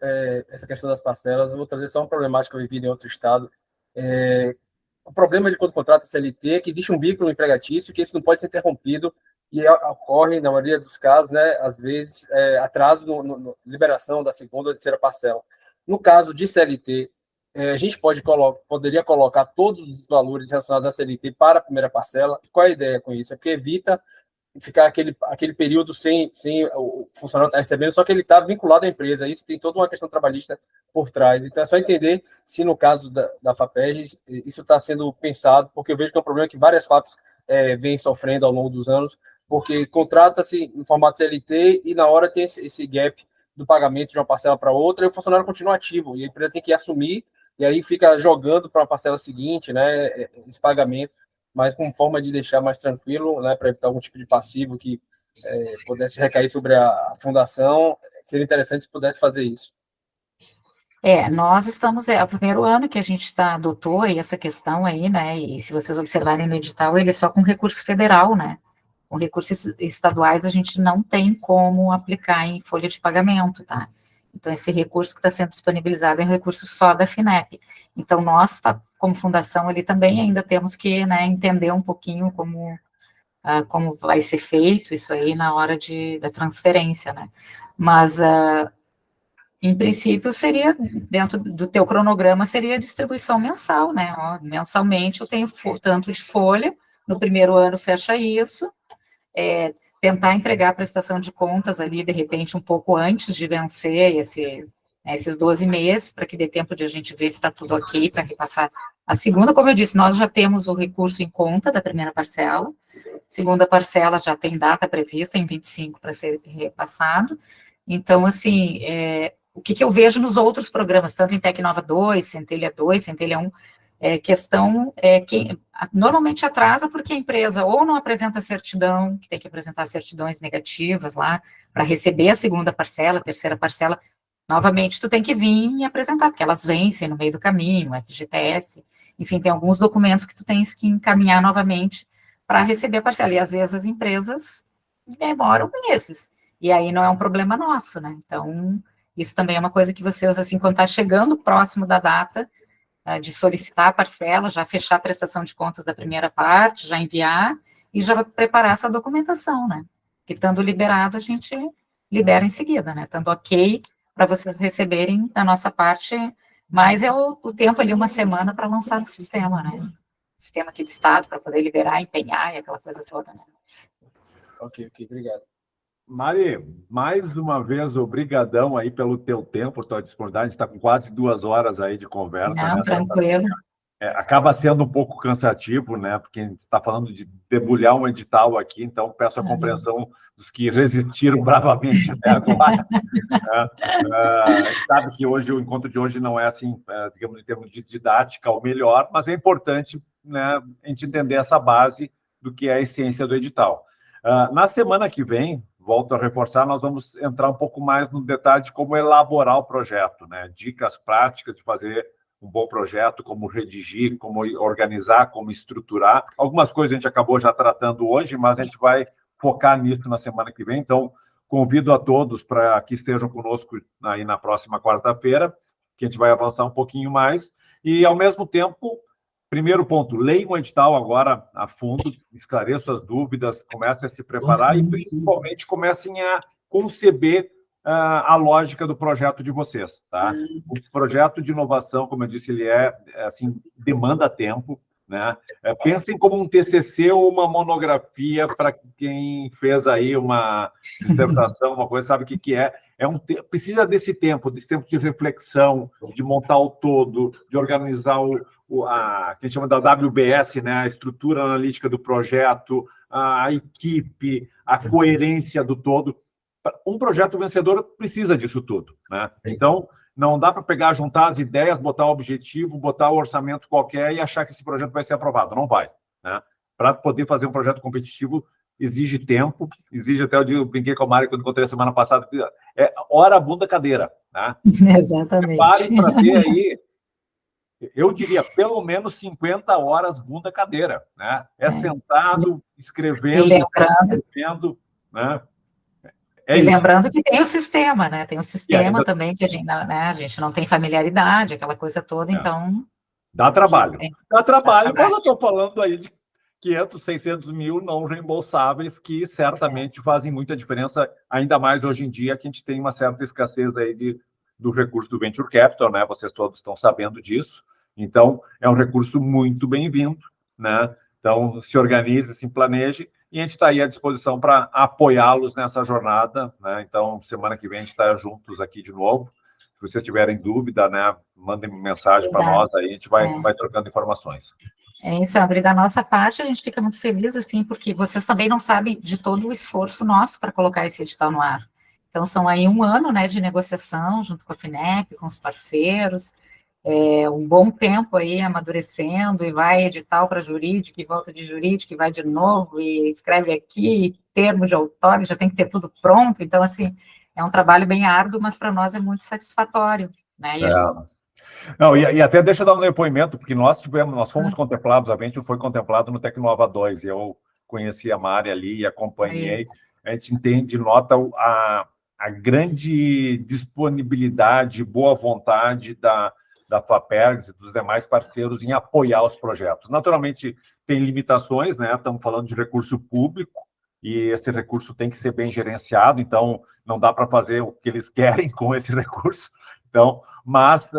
essa questão das parcelas, eu vou trazer só uma problemática que eu vivi em outro estado. O problema de quando contrata CLT é que existe um vínculo empregatício que esse não pode ser interrompido e ocorre, na maioria dos casos, né, às vezes, atraso na liberação da segunda ou terceira parcela. No caso de CLT, a gente poderia colocar todos os valores relacionados à CLT para a primeira parcela. Qual é a ideia com isso? É porque evita ficar aquele período sem o funcionário estar recebendo, só que ele está vinculado à empresa. Isso tem toda uma questão trabalhista por trás. Então, é só entender se, no caso da FAPERJ, isso está sendo pensado, porque eu vejo que é um problema que várias FAPs vêm sofrendo ao longo dos anos, porque contrata-se em formato CLT e, na hora, tem esse gap do pagamento de uma parcela para outra, e o funcionário continua ativo, e a empresa tem que assumir, e aí fica jogando para a parcela seguinte, né, esse pagamento, mas com forma de deixar mais tranquilo, né, para evitar algum tipo de passivo que pudesse recair sobre a fundação. Seria interessante se pudesse fazer isso. Nós estamos, é o primeiro ano que a gente adotou aí essa questão aí, né, e se vocês observarem no edital, ele é só com recurso federal, né, com recursos estaduais a gente não tem como aplicar em folha de pagamento, tá? Então, esse recurso que está sendo disponibilizado é um recurso só da FINEP. Então, nós, como fundação, ali também ainda temos que, né, entender um pouquinho como vai ser feito isso aí na hora da transferência, né? Mas, em princípio, seria, dentro do teu cronograma, seria a distribuição mensal, né? Mensalmente eu tenho tanto de folha, no primeiro ano fecha isso, tentar entregar a prestação de contas ali, de repente, um pouco antes de vencer esses 12 meses, para que dê tempo de a gente ver se está tudo ok para repassar a segunda. Como eu disse, nós já temos o recurso em conta da primeira parcela, segunda parcela já tem data prevista, em 25, para ser repassado. Então, assim, o que eu vejo nos outros programas, tanto em Tecnova 2, Centelha 2, Centelha 1, questão que normalmente atrasa porque a empresa ou não apresenta certidão, que tem que apresentar certidões negativas lá, para receber a segunda parcela, a terceira parcela, novamente tu tem que vir e apresentar, porque elas vencem no meio do caminho, FGTS, enfim, tem alguns documentos que tu tens que encaminhar novamente para receber a parcela, e às vezes as empresas demoram meses, e aí não é um problema nosso, né, então isso também é uma coisa que vocês, assim, quando está chegando próximo da data, de solicitar a parcela, já fechar a prestação de contas da primeira parte, já enviar e já preparar essa documentação, né? Que estando liberado, a gente libera em seguida, né? Estando ok para vocês receberem da nossa parte, mas é o tempo ali, uma semana para lançar o sistema, né? O sistema aqui do Estado, para poder liberar, empenhar e aquela coisa toda, né? Ok, obrigado. Mari, mais uma vez, obrigadão aí pelo teu tempo, tua disponibilidade. A gente está com quase 2 horas aí de conversa. Não, né? tranquilo. Acaba sendo um pouco cansativo, né? Porque a gente está falando de debulhar um edital aqui, então peço a compreensão dos que resistiram bravamente até agora. Sabe que hoje o encontro de hoje não é assim, digamos, em termos de didática, o melhor, mas é importante, né, a gente entender essa base do que é a essência do edital. Na semana que vem, volto a reforçar, nós vamos entrar um pouco mais no detalhe de como elaborar o projeto, né? Dicas práticas de fazer um bom projeto, como redigir, como organizar, como estruturar. Algumas coisas a gente acabou já tratando hoje, mas a gente vai focar nisso na semana que vem. Então, convido a todos para que estejam conosco aí na próxima quarta-feira, que a gente vai avançar um pouquinho mais. E, ao mesmo tempo, primeiro ponto, leiam o edital agora a fundo, esclareçam as dúvidas, comecem a se preparar e, principalmente, comecem a conceber a lógica do projeto de vocês, tá? O projeto de inovação, como eu disse, ele assim, demanda tempo, né? Pensem como um TCC ou uma monografia, para quem fez aí uma dissertação, uma coisa, sabe o que é. Precisa desse tempo de reflexão, de montar o todo, de organizar que a gente chama da WBS, né? A estrutura analítica do projeto, a equipe, a coerência do todo. Um projeto vencedor precisa disso tudo, né? Então, não dá para pegar, juntar as ideias, botar o objetivo, botar o orçamento qualquer e achar que esse projeto vai ser aprovado. Não vai, né? Para poder fazer um projeto competitivo, exige tempo, exige, até eu brinquei com a Mari quando encontrei a semana passada, hora, bunda, cadeira, né? Exatamente. Preparem para ter aí, eu diria, pelo menos 50 horas bunda, cadeira, né? Sentado, escrevendo, né? E lembrando que tem o sistema, né? Tem o sistema também, que a gente não tem familiaridade, aquela coisa toda, então... Dá trabalho. Dá trabalho, mas eu estou falando aí de 500, 600 mil não reembolsáveis, que certamente fazem muita diferença, ainda mais hoje em dia, que a gente tem uma certa escassez aí do recurso do Venture Capital, né? Vocês todos estão sabendo disso. Então, é um recurso muito bem-vindo, né? Então, se organize, se planeje. e a gente está aí à disposição para apoiá-los nessa jornada, né? Então, semana que vem a gente está juntos aqui de novo. Se vocês tiverem dúvida, né, mandem mensagem para nós, aí a gente vai trocando informações. Isso, André, e da nossa parte, a gente fica muito feliz, assim, porque vocês também não sabem de todo o esforço nosso para colocar esse edital no ar. Então, são aí 1 ano, né, de negociação, junto com a FINEP, com os parceiros, um bom tempo aí amadurecendo, e vai edital para jurídico, e volta de jurídico, e vai de novo, e escreve aqui, termo de outorga, já tem que ter tudo pronto. Então, assim, é um trabalho bem árduo, mas para nós é muito satisfatório, né? Não, e até deixa eu dar um depoimento, porque nós fomos contemplados, a gente foi contemplado no Tecnova 2, eu conheci a Mari ali e acompanhei, a gente entende, nota a grande disponibilidade, boa vontade da FAPERGS e dos demais parceiros em apoiar os projetos. Naturalmente, tem limitações, né? Estamos falando de recurso público, e esse recurso tem que ser bem gerenciado, então não dá para fazer o que eles querem com esse recurso. Então, mas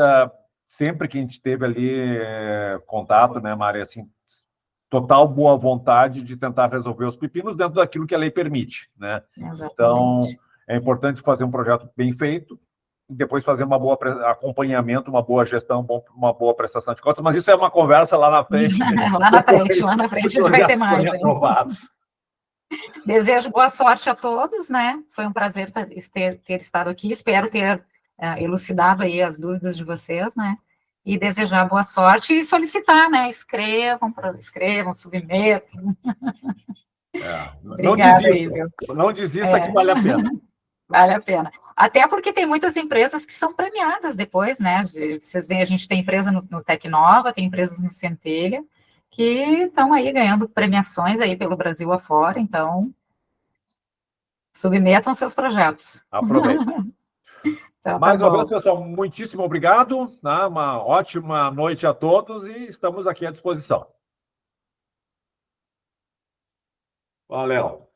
sempre que a gente teve ali contato, né, Mari, assim, total boa vontade de tentar resolver os pepinos dentro daquilo que a lei permite, né? Exatamente. Então, é importante fazer um projeto bem feito, e depois fazer um bom acompanhamento, uma boa gestão, uma boa prestação de contas, mas isso é uma conversa lá na frente. Lá na frente a gente vai ter mais. Aprovados. Desejo boa sorte a todos, né? Foi um prazer ter estado aqui, espero ter elucidado aí as dúvidas de vocês, né? E desejar boa sorte e solicitar, né? Escrevam, submetam. Não desista que vale a pena. Vale a pena. Até porque tem muitas empresas que são premiadas depois, né? Vocês veem, a gente tem empresa no Tecnova, tem empresas no Centelha, que estão aí ganhando premiações aí pelo Brasil afora, então submetam seus projetos. Aproveitem. Então, Mais uma vez, pessoal, muitíssimo obrigado, né? Uma ótima noite a todos e estamos aqui à disposição. Valeu.